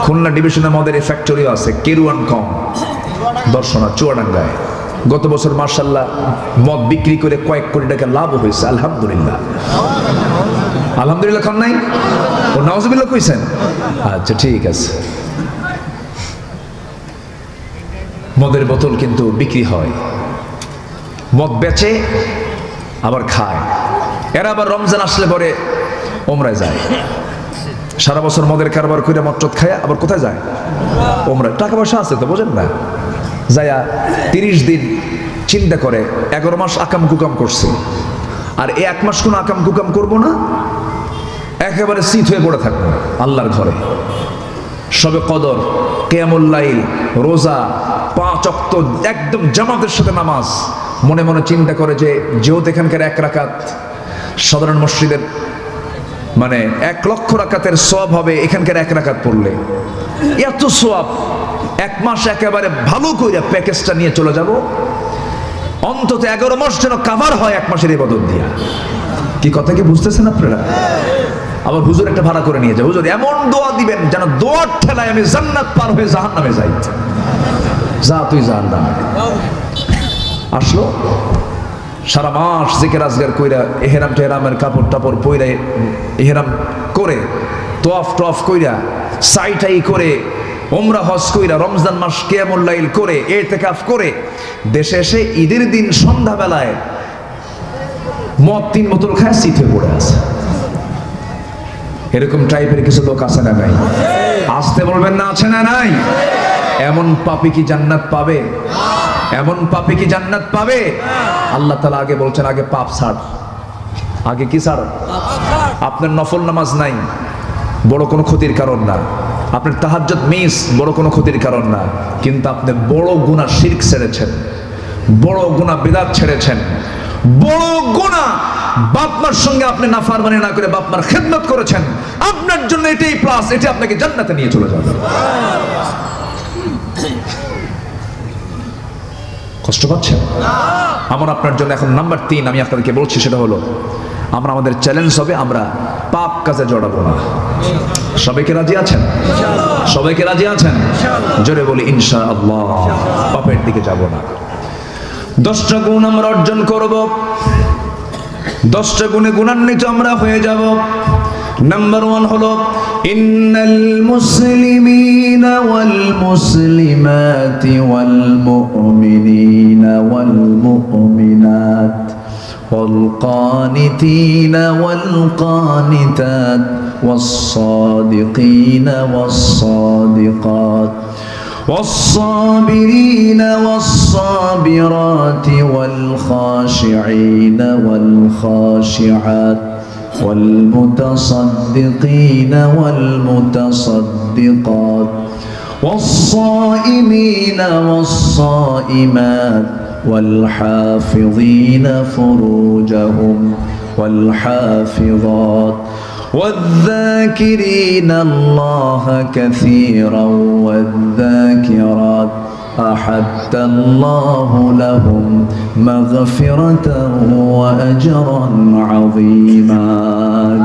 খুলনা ডিভিশনে মদের ফ্যাক্টরিও আছে, কেরুয়ান কম দর্শনা চুয়াডাঙ্গায়। গত বছর মার্শাল্লাহ মদ বিক্রি করে কয়েক কোটি টাকা লাভ হয়েছে। আলহামদুলিল্লাহ, আলহামদুলিল্লাহ খান নাই? ও নাউজুবিল্লাহ কইছেন? আচ্ছা ঠিক আছে। মদের বোতল কিন্তু বিক্রি হয়, মদ বেচে আবার খায়। এরা আবার রমজান আসলে পরে ওমরায় যায়, সারা বছর মদের কারবার করে মদ খায়, আবার কোথায় যায়? ওমরায়। টাকা পয়সা আছে তো, বোঝেন না? যায়া 30 দিন চিন্তা করে 11 মাস আকাম কুকাম করছে, আর 1 মাস কোনো আকাম কুকাম করবো না, একেবারে শীত হয়ে পড়ে থাকবো আল্লাহর ঘরে। সবে কদর, কিয়ামুল লাইল, রোজা, 5 ওয়াক্ত একদম জামাতের সাথে নামাজ। মনে মনে চিন্তা করে যে যেহেতু এখানকার 1 রাকাত সাধারণ মসজিদের মানে 1 লক্ষ রাকাতের সওয়াব হবে এখানকার 1 রাকাত পড়লে, এত সওয়াব। 1 মাস একেবারে ভালো করে প্যাকেজটা নিয়ে চলে যাব, অন্তত 11 মাস যেন কাভার হয় 1 মাসের ইবাদত দিয়া। কি কথা কি বুঝতেছেন আপনারা? আবার হুজুর একটা ভাড়া করে নিয়ে যায়, হুজুর এমন দোয়া দিবেন যেন দোয়ার ঠেলায় আমি জান্নাত পার হয়ে জাহান্নামে যাই। যা তুই জাহান্নামে। আসলো সারা মাস জিকির আজগার কইরা, ইহরাম টেহরামের কাপড় টাপড় পইরা, ইহরাম করে তোয়াফ টোয়াফ কইরা, সাইটাই করে, ওমরা হজ কইরা, রমজান মাস কিয়ামুল লাইল করে, ইতিকাফ করে, দেশে এসে ঈদের দিন সন্ধ্যাবেলায় মদ 3 বোতল খায় শীত হয়ে পড়ে আছে। এরকম টাইপের কিছু লোক আছে না নাই? আসতে বলবেন না, আছে না নাই? এমন পাপী কি জান্নাত পাবে? এমন পাপী কি জান্নাত পাবে? আল্লাহ তাআলা আগে বলছেন, আগে পাপ ছাড়। আগে কি ছাড়? আপনার নফল নামাজ নাই, বড় কোনো ক্ষতির কারণ না। আপনার তাহাজ্জুদ মিস, বড় কোনো ক্ষতির কারণ না। কিন্তু আপনি বড় গুনাহ শিরক ছেড়েছেন, বড় গুনাহ বিদআত ছেড়েছেন, বড় গুনাহ বাপ-মার সঙ্গে আপনি নাফরমানি না করে বাপ-মার খেদমত করেছেন। আপনার জন্য এটাই প্লাস, এটা আপনাকে জান্নাতে নিয়ে চলে যাবে। কষ্ট পাচ্ছেন? আমার আপনার জন্য এখন নাম্বার 3 আমি আপনাদেরকে বলছি, সেটা হলো আমরা আমাদের চ্যালেঞ্জ হবে, আমরা পাপ কাজে জড়াবো না। সবাইকে রাজি আছেন? সবাইকে রাজি আছেন? জোরে বলি ইনশাআল্লাহ। পাপের দিকে যাব না। 10টা গুণ আমরা অর্জন করব, 10টা গুণে গুণান্বিত আমরা হয়ে যাব। নাম্বার 1 হলো ইন্নাল মুসলিমিনা ওয়াল মুসলিমাতি ওয়াল মুমিনিনা ওয়াল মুমিনাত ওয়াল কানিতিনা ওয়াল কানিতাত ওয়াস সাদিকিনা ওয়াস সাদিকাত والصابرين والصابرات والخاشعين والخاشعات والمتصدقين والمتصدقات والصائمين والصائمات والحافظين فروجهم والحافظات والذاكرين الله كثيرا والذاكرات أحد الله لهم مغفرة وأجرا عظيما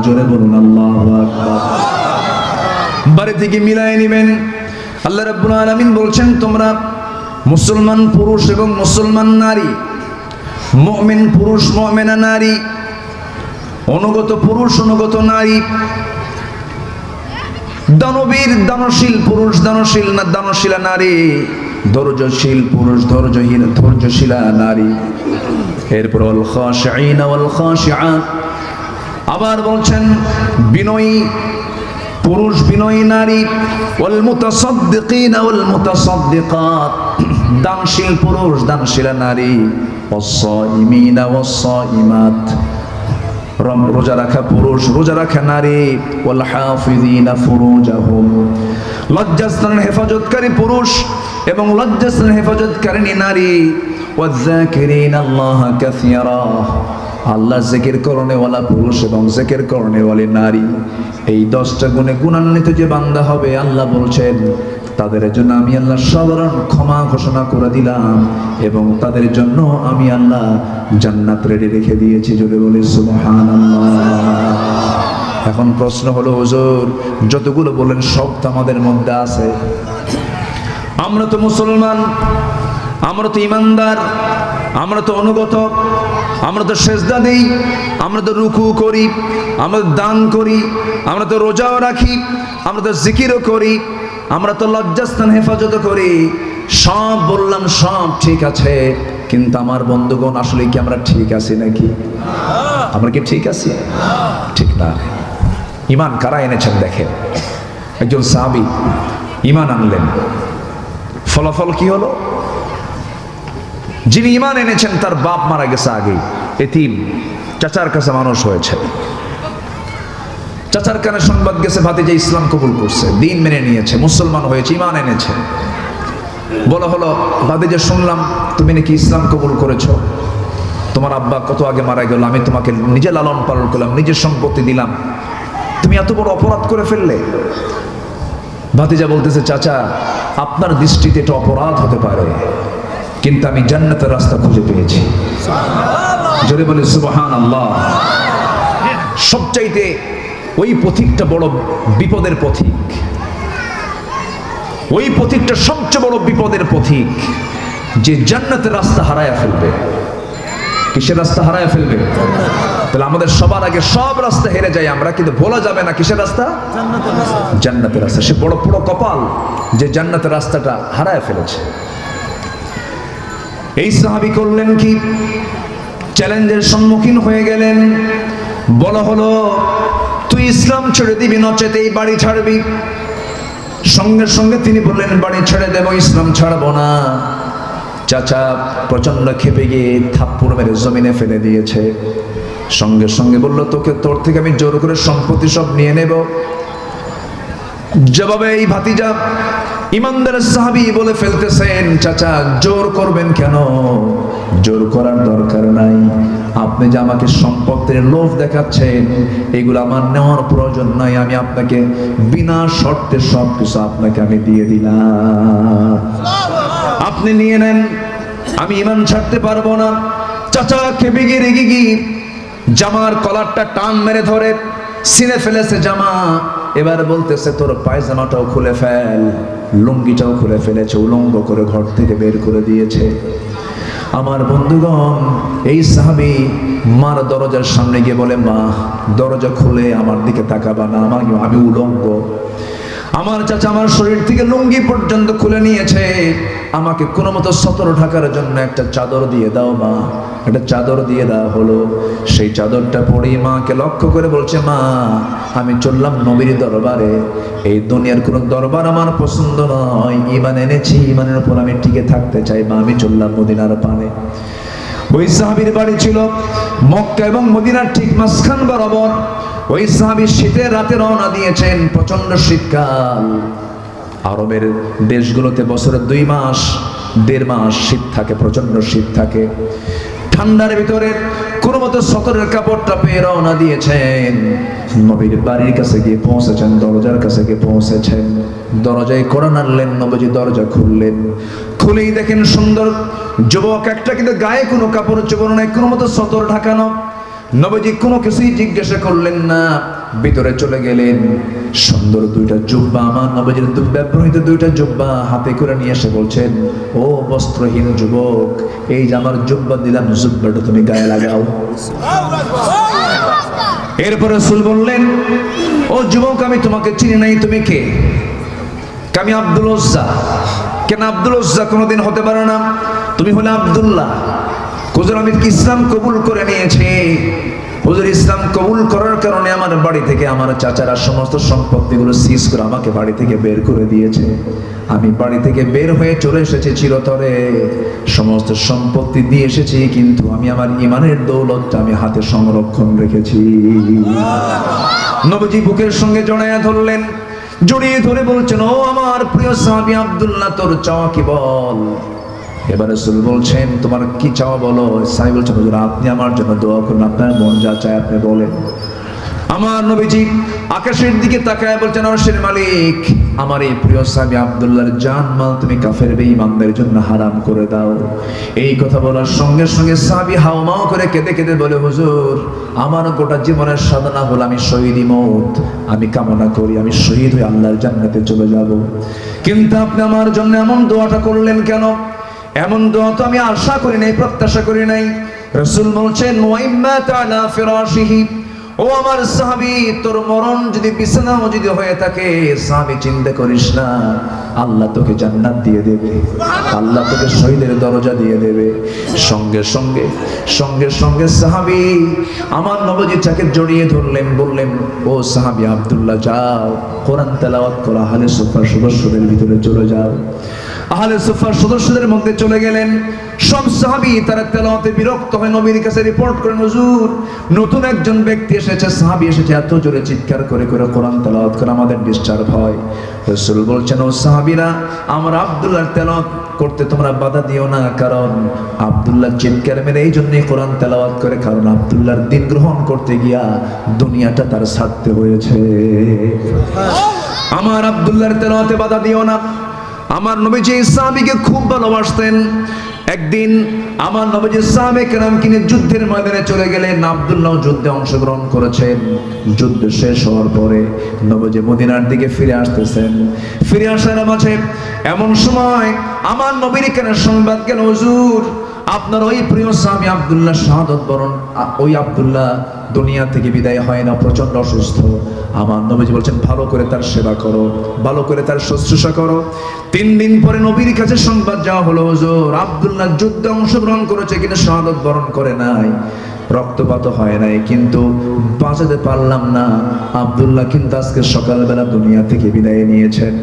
جربنا الله أكبر বাড়িতে মিলাই নেবেন আল্লাহ রাব্বুল আলামিন বলছেন তোমরা মুসলমান পুরুষ এবং মুসলমান নারী মুমিন পুরুষ মুমিনা নারী অনুগত পুরুষ অনুগত নারী দানবীর দানশীল পুরুষ দানশীল না দানশীলা নারী ধৈর্যশীল পুরুষ ধৈর্যশীলা নারী এরপর ওয়াল খাশিঈন ওয়াল খাশিআত আবার বলছেন বিনয়ী পুরুষ বিনয়ী নারী ওয়াল মুতাসাদ্দিকিন ওয়াল মুতাসাদ্দিকাত দানশীল পুরুষ দানশীলা নারী ওয়াস-সাইমিন ওয়াস-সাইমাত রোজা রাখা পুরুষ রোজা রাখা নারী ওয়াল হাফিযিনা ফুরুজাহুম লজ্জাস্থানের হেফাজতকারী পুরুষ এবং লজ্জাস্থানের হেফাজতকারিণী নারী ওয়ায-যাকিরিনা আল্লাহ কাসীরা আল্লাহ জিকির করনেওয়ালা পুরুষ এবং জিকির করনেওয়ালী নারী এই 10টা গুণে গুণান্বিত যে বান্দা হবে আল্লাহ বলছেন তাদের জন্য আমি আল্লাহ সাধারণ ক্ষমা ঘোষণা করে দিলাম এবং তাদের জন্য আমি আল্লাহ জান্নাত রেডি রেখে দিয়েছি জোরে বলি সুবহানাল্লাহ। এখন প্রশ্ন হলো হুজুর যতগুলো বলেন সব তো আমাদের মধ্যে আছে, আমরা তো মুসলমান, আমরা তো ইমানদার, আমরা তো অনুগত, আমরা তো সেজদা দেই, আমরা তো রুকু করি, আমরা দান করি, আমরা তো রোজাও রাখি, আমরা তো জিকিরও করি, আমরা তো লজ্জাস্থান হেফাজত করি, সব বললাম সব ঠিক আছে, কিন্তু আমার বন্ধুগণ আসলে কি আমরা ঠিক আছি নাকি? আমরা কি ঠিক আছি? ঠিক না। ঈমান কারা এনেছেন দেখেন, একজন সাহাবী ঈমান আনলেন, ফলাফল কি হলো? যিনি ঈমান এনেছেন তার বাপ মারা গেছে আগেই, এতিম, চাচার কাছে মানুষ হয়েছে, চাচার কানে সংবাদ গেছে ভাতিজা ইসলাম কবুল করছে, দিন মেনে নিয়েছে, মুসলমান হয়েছে, ঈমান এনেছে। বলা হলো ভাতিজা শুনলাম তুমি নাকি ইসলাম কবুল করেছো, তোমার আব্বা কত আগে মারা গেল, আমি তোমাকে নিজে লালন পালন করলাম, নিজের সম্পত্তি দিলাম, তুমি এত বড় অপরাধ করে ফেললে। ভাতিজা বলতেছে চাচা আপনার দৃষ্টিতে এটা অপরাধ হতে পারে, কিন্তু আমি জান্নাতের রাস্তা খুঁজে পেয়েছি। জোরে বলে সুবহানাল্লাহ। সবচাইতে ওই পথিকটা বড় বিপদের পথিক, ওই পথিকটা সবচেয়ে বড় বিপদের পথিক, যে জান্নাতের রাস্তা হারায়া ফেলবে। কিসের রাস্তা হারায়া ফেলবে? তাহলে আমাদের সবার আগে সব রাস্তা হেরে যাই আমরা, কিন্তু বলা যাবে না কিসের রাস্তা? জান্নাতের রাস্তা। সে বড় বড় কপাল যে জান্নাতের রাস্তাটা হারায়া ফেলেছে। এই সাহাবী করলেন কি? চ্যালেঞ্জের সম্মুখীন হয়ে গেলেন। বলা হলো তুই ইসলাম ছেড়ে দিবি, নচেত এই বাড়ি ছাড়বি। সঙ্গে সঙ্গে তিনি বললেন বাড়ি ছেড়ে দেব, ইসলাম ছাড়বো না। চাচা প্রচন্ড ক্ষেপে গিয়ে থাপ্পড় মেরে জমিনে ফেলে দিয়েছে। সঙ্গে সঙ্গে বলল তোর থেকে আমি জোর করে সম্পত্তি সব নিয়ে নেব। জবাবে এই ভাতিজা ইমানদার সাহাবী বলে ফেলতেছেন চাচা জোর করবেন কেন? জোর করার দরকার নাই, আপনি যে আমাকে সম্পত্তির লোভ দেখাচ্ছেন এগুলো আমার নেওয়ার প্রয়োজন নাই, আমি আপনাকে বিনা শর্তে সবকিছু আপনাকে আমি দিয়ে দিলাম, আপনি নিয়ে নেন, আমি ঈমান ছাড়তে পারবো না। চাচা খেপে গিয়ে রেগে গিয়ে জামার কলারটা টান মেরে ধরে ছিঁড়ে ফেলেছে জামা। এবার বলতেছে তোর পায়জামাটাও খুলে ফেল, লুঙ্গিটাও খুলে ফেলেছে, উলঙ্গ করে ঘর থেকে বের করে দিয়েছে। আমার বন্ধুগণ এই সাহাবী মার দরজার সামনে গিয়ে বলে মা দরজা খুলে আমার দিকে তাকাবা না, আমি উলঙ্গ। আমার চাচা আমার শরীর থেকে লুঙ্গি পর্যন্ত খুলে নিয়েছে, আমাকে কোনো মতো সতর ঢাকার জন্য একটা চাদর দিয়ে দাও মা। একটা চাদর দিয়ে দেওয়া হলো। সেই চাদরটা পরে মাকে লক্ষ্য করে বলছে মা আমি চললাম নবীর দরবারে। এই দুনিয়ার কোনো দরবার আমার পছন্দ নয়, ঈমান এনেছি, ঈমানের উপর আমি টিকে থাকতে চাই। মা আমি চললাম মদিনার পানে। ওই সাহাবীর বাড়ি ছিল মক্কা এবং মদিনার ঠিক মাঝখান বরাবর। ওই সাহাবী শীতের রাতে রওনা দিয়েছেন, প্রচন্ড শীতকাল। আরবের দেশগুলোতে বছরে 2 মাস 1.5 মাস শীত থাকে, প্রচন্ড শীত থাকে। ঠান্ডার ভিতরে কোনো মতো সতরের কাপড়টা পেয়ে রওনা দিয়েছেন। নবীর বাড়ির কাছে গিয়ে পৌঁছেছেন, দরজার কাছে গিয়ে পৌঁছেছেন। দরজায় কড়া নাড়লেন, নবীজি দরজা খুললেন। খুলেই দেখেন সুন্দর যুবক একটা, কিন্তু গায়ে কোনো কাপড় চোপড় নাই, কোনো মতো সতর ঢাকানো। নবীজি কোনো কিছুই জিজ্ঞাসা করলেন না, ভিতরে চলে গেলেন। সুন্দর 2টা জুব্বা, আমার নবীজির ব্যবহৃত 2টা জুব্বা হাতে করে নিয়ে এসে বলছেন, ও বস্ত্রহীন যুবক, এই যে আমার জুব্বা দিলাম, জুব্বাটা তুমি গায়ে লাগাও। এরপর রাসূল বললেন, ও যুবক, আমি তোমাকে চিনি নাই, তুমি কে? আমি আব্দুল উজ্জা। কেন আব্দুল উজ্জা? কোনোদিন হতে পারে না, তুমি হলে আব্দুল্লাহ। হুজুর আমি ইসলাম কবুল করে নিয়েছি। হুজুর ইসলাম কবুল করার কারণে আমার বাড়ি থেকে আমার চাচারা সমস্ত সম্পত্তিগুলো সিজ করে আমাকে বাড়ি থেকে বের করে দিয়েছে। আমি বাড়ি থেকে বের হয়ে চলে এসেছি চিরতরে, সমস্ত সম্পত্তি দিয়ে এসেছি, কিন্তু আমি আমার ঈমানের দৌলতটা আমি হাতে সংরক্ষণ রেখেছি। নবীজি বুকের সঙ্গে জড়াইয়া ধরলেন, জড়িয়ে ধরে বলছেন, ও আমার প্রিয় সাহাবী আব্দুল্লাহ, তোর চাওয়া কি বল? এবারে রাসূল বলছেন, তোমার কি চাওয়া বলো? সাহাবী বলছেন, হুজুর আপনি আমার জন্য দোয়া করুন, আপনার মন যা চায় আপনি বলেন। আমার নবীজি আকাশের দিকে তাকায় বলছেন, আরশের মালিক, আমার এই প্রিয় সাহাবী আব্দুল্লাহর জান মাল তুমি কাফের বেঈমানদের জন্য হারাম করে দাও। এই কথা বলার সঙ্গে সঙ্গে সাহাবী হাওমাও করে কেঁদে কেঁদে বলে, হুজুর আমার গোটা জীবনের সাধনা হলো আমি শহীদি মওত, আমি কামনা করি আমি শহীদ হয়ে আল্লাহর জান্নাতে চলে যাব। কিন্তু আপনি আমার জন্য এমন দোয়াটা করলেন কেন? এমন দোয়া তো আমি আশা করি নাই, প্রত্যাশা করি নাই। রাসূল বলছেন, ওয়াইম্মা তাআলা ফিরাশিহি, ও আমার সাহাবী, তোর মরণ যদি বিছানাও যদি হয়ে থাকে, সাহাবী চিন্তা করিস না, আল্লাহ তোকে জান্নাত দিয়ে দেবে, আল্লাহ তোকে শহীদের দরজা দিয়ে দেবে। সঙ্গে সঙ্গে সঙ্গে সঙ্গে সাহাবী আমার নবীজি তাকে জড়িয়ে ধরলেন, বললেন, ও সাহাবী আব্দুল্লাহ, যাও কোরআন তেলাওয়াত করো, আহলে সুফার সদস্যদের ভিতরে চলে যাও। আহলে সুফার সদস্যদের মধ্যে চলে গেলেন। সব সাহাবী তারা তেলাওয়াতে বিরক্ত হয়ে নবীর কাছে রিপোর্ট করেন, হুজুর নতুন একজন ব্যক্তি এসেছে, সাহাবী এসেছে, এত জোরে চিৎকার করে করে কোরআন তেলাওয়াত করে আমাদের ডিস্টার্ব হয়। রাসূল বলছেন, ও সাহাবীরা, আমার আব্দুল্লাহর তেলাওয়াত করতে তোমরা বাধা দিও না, কারণ আব্দুল্লাহ চিৎকার মেরে এই জন্যই কোরআন তেলাওয়াত করে, কারণ আব্দুল্লাহর দিন গ্রহণ করতে গিয়া দুনিয়াটা তার ছাড়তে হয়েছে। আমার আব্দুল্লাহর তেলাওয়াতে বাধা দিও না। আমার নবীজি সাহাবীকে খুব ভালোবাসতেন। একদিন আমার নবীজি সাহাবে কেরাম কিনে যুদ্ধের ময়দানে চলে গেলেন। আব্দুল্লাহ যুদ্ধে অংশগ্রহণ করেছেন। যুদ্ধ শেষ হওয়ার পরে নবীজি মদিনার দিকে ফিরে আসতেছেন। ফিরে আসার মাঝে এমন সময় আমার নবীর কেন সংবাদ গেল, হুজুর আপনার ওই প্রিয় সাহাবী আব্দুল্লাহ শাহাদাত বরণ, ওই আব্দুল্লাহ দুনিয়া থেকে বিদায় হয় না, প্রচন্ড অসুস্থ। আমার নবীজি বলছেন, ভালো করে তার সেবা করো, ভালো করে তার শুশ্রূষা করো। 3 দিন পরে নবীর কাছে সংবাদ যাওয়া হলো, হুজুর আব্দুল্লাহ যুদ্ধে অংশগ্রহণ করেছে কিন্তু শাহাদাত বরণ করে নাই, রক্তপাত হয় নাই, কিন্তু বাঁচাতে পারলাম না। আব্দুল্লাহ কিন্তু আজকে সকালবেলা দুনিয়া থেকে বিদায় নিয়েছেন।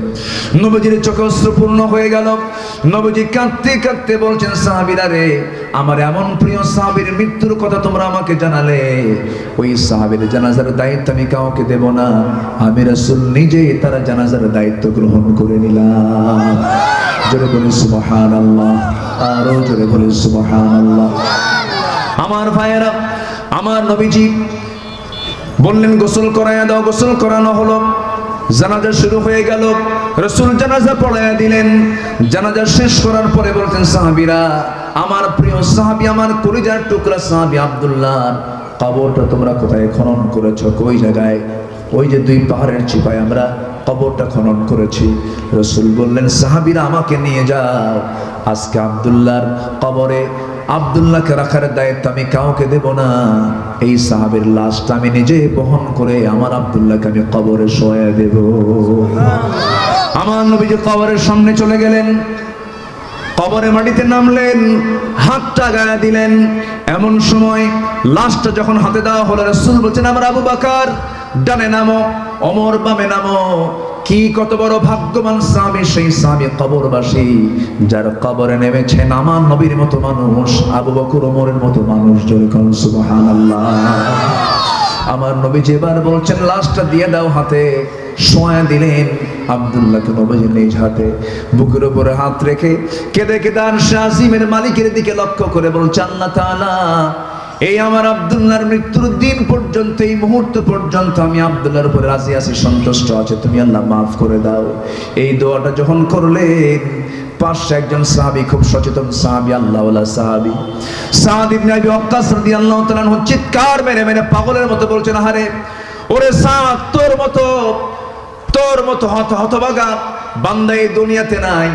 নবীজির চোখে অশ্রু পূর্ণ হয়ে গেল। নবীজি কাঁদতে কাঁদতে বলছেন, সাহাবীরা রে, আমার এমন প্রিয় সাহাবীর মৃত্যুর কথা তোমরা আমাকে জানালে, ওই সাহাবীর জানাজার দায়িত্ব আমি কাউকে দেব না, আমি রাসূল নিজেই তার জানাজার দায়িত্ব গ্রহণ করে নিলাম। জোরে বলি সুবহানাল্লাহ, আরো জোরে বলি সুবহানাল্লাহ। আমার ভাইয়েরা, আমার নবীজি বললেন, গোসল করাইয়া দাও। গোসল করানো হলো, জানাজা শুরু হয়ে গেল। রাসূল জানাজা পড়াইয়া দিলেন। জানাজা শেষ করার পরে বলতেন, সাহাবীরা, আমার প্রিয় সাহাবী, আমার কলিজার টুকরা সাহাবী আব্দুল্লাহ কবরটা তোমরা কোথায় খনন করেছো? কোন জায়গায়? ওই যে 2 পাহাড়ের চিপায় আমরা কবরটা খনন করেছি। রাসূল বললেন, সাহাবীরা আমাকে নিয়ে যাও, আজকে আব্দুল্লাহর কবরে আব্দুল্লাহকে রাখার দায়িত্ব আমি কাউকে দেব না। এই সাহাবীর লাশটা আমি নিজে বহন করে আমার আব্দুল্লাহকে আমি কবরে শোয়া দেব। আমার নবীজি কবরের সামনে চলে গেলেন, কবরে মাটিতে নামলেন, হাতটা গায়ে দিলেন। এমন সময় লাশটা যখন হাতে দেওয়া হলো, রাসূল বলছেন, আমার আবু বকর ডানে নামো, ওমর বামে নামো। কি কত বড় ভাগ্যবান সাহাবী, সেই সাহাবী কবরবাসী, যার কবরে নেমেছেন আমার নবীর মতো মানুষ, আবু বকর ওমরের মতো মানুষ। জোরে বলুন সুবহানাল্লাহ। আমার নবী যেবার বলছেন লাশটা দিয়ে দাও হাতে, শোয়া দিলেন আব্দুল্লাহকে নবীজি নিজ হাতে, বুকের উপরে হাত রেখে কেঁদে কেঁদে আরশে আজিমের মালিকের দিকে লক্ষ্য করে বলছে, আল্লাহ তাআলা, এই আমার আব্দুল্লাহর মৃত্যুর দিন পর্যন্ত, এই মুহূর্ত পর্যন্ত আমি আব্দুল্লাহর উপরে রাজি আছি, সন্তুষ্ট আছে, তুমি আল্লাহ মাফ করে দাও। এই দোয়াটা যখন করলেন, পাশে একজন সাহাবী, খুব সচেতন সাহাবী, আল্লাহওয়ালা সাহাবী সাদ ইবনে আবি ওয়াক্কাস রাদিয়াল্লাহু তাআলা আনহু চিৎকার মেরে মেরে পাগলের মতো বলছেন, আরে ওরে সাদ, তোর মতো হতভাগা বান্দা এই দুনিয়াতে নাই।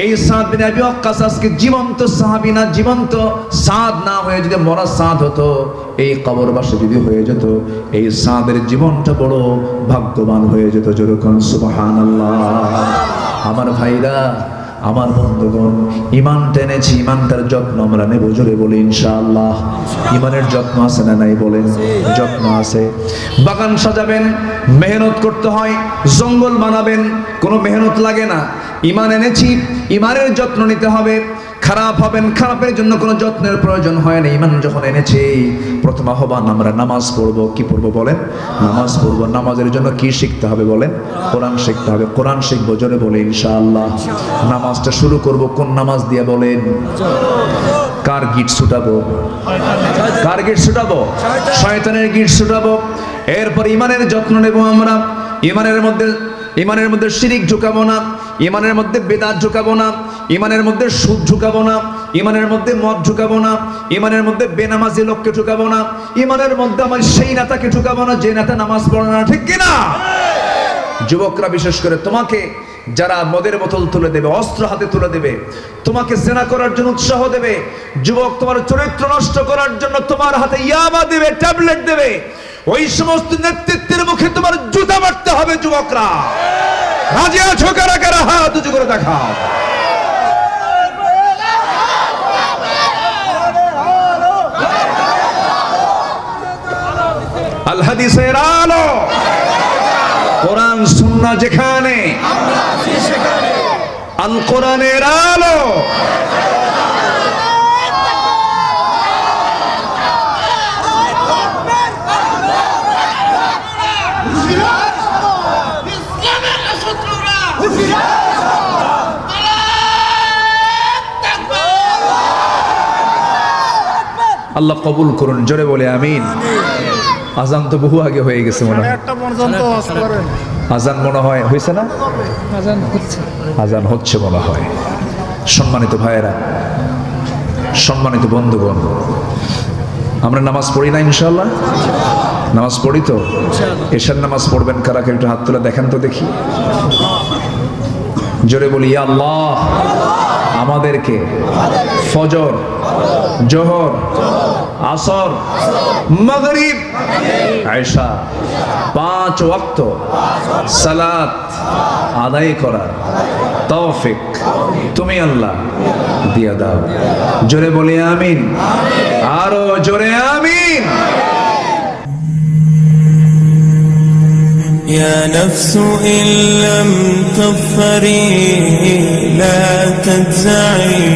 এই সাদ বিন আবি ওয়াক্কাস আজকে জীবন্ত সাহাবী না, জীবন্ত সাদ না হয়ে যদি মরা সাদ হতো, এই কবরবাসী যদি হয়ে যেত, এই সাদের জীবনটা বড় ভাগ্যবান হয়ে যেত। যেরকম সুবহানাল্লাহ। আমার ভাইরা, আমার বন্ধুগণ, ইমান টেনেছি, ইমানটার যত্ন আমরা নেব। জোরে বলি ইনশাআল্লাহ। ইমানের যত্ন আছে না নাই বলেন? যত্ন আছে। বাগান সাজাবেন, মেহনত করতে হয়। জঙ্গল বানাবেন, কোনো মেহনত লাগে না। ইমান এনেছি, ইমানের যত্ন নিতে হবে। খারাপ হবেন, খারাপের জন্য কোনো যত্নের প্রয়োজন হয় না। ইমান যখন এনেছি, প্রথম আহ্বান আমরা নামাজ পড়বো। কি পড়বো বলেন? নামাজ পড়বো। নামাজের জন্য কি শিখতে হবে বলেন? কোরআন শিখতে হবে। কোরআন শিখবো। জোরে বলে ইনশাআল্লাহ। নামাজটা শুরু করব কোন নামাজ দিয়ে বলেন? কার গিট ছুটাবো? কার গিট ছুটাবো? শয়তানের গিট ছুটাবো। এরপর ইমানের যত্ন নেব আমরা। ইমানের মধ্যে শিরিক ঢুকাবো না, ইমানের মধ্যে বেদাত ঢুকাবো না, ইমানের মধ্যে সুদ ঢুকাবো না, ইমানের মধ্যে মদ ঢুকাবো না, ইমানের মধ্যে বেনামাজি লোককে ঢুকাবো না, ইমানের মধ্যে আমার সেই নেতাকে ঢুকাবো না যে নেতা নামাজ পড়ে না। ঠিক কিনা? যুবকরা বিশেষ করে, তোমাকে যারা মদের বোতল তুলে দেবে, অস্ত্র হাতে তুলে দেবে, তোমাকে জেনা করার জন্য উৎসাহ দেবে, যুবক তোমার চরিত্র নষ্ট করার জন্য তোমার হাতে ইয়াবা দেবে, ট্যাবলেট দেবে, ওই সমস্ত নেতৃত্বের মুখে তোমার জুতা মারতে হবে। যুবকরা রাজি আছো? কারা কারা হাত উঁচু করে দেখাও। আল হাদিসের আলো, কোরআন সুন্নাহ যেখানে, আল কোরআনের আলো। আল্লাহ কবুল করুন। জোরে বলে আমিন। আজান তো বহু আগে হয়ে গেছে মনে হয়। আজান মনে হয় হয়েছে না? আজান হচ্ছে মনে হয়। সম্মানিত ভাইয়েরা, সম্মানিত বন্ধুগণ, আমরা নামাজ পড়ি না ইনশাআল্লাহ? নামাজ পড়ি তো? এশার নামাজ পড়বেন কারা? একটু হাত তুলে দেখেন তো দেখি। জোরে বলি, ইয়া আল্লাহ, আমাদেরকে ফজর, জোহর, আসর, মাগরিব, এশা 5 ওয়াক্ত সালাত আদায় করার তৌফিক তুমি আল্লাহ দিয়া দাও। জোরে বলি আমিন। আরো জোরে আমিন। يا نفس إن لم تظفري لا تجزعي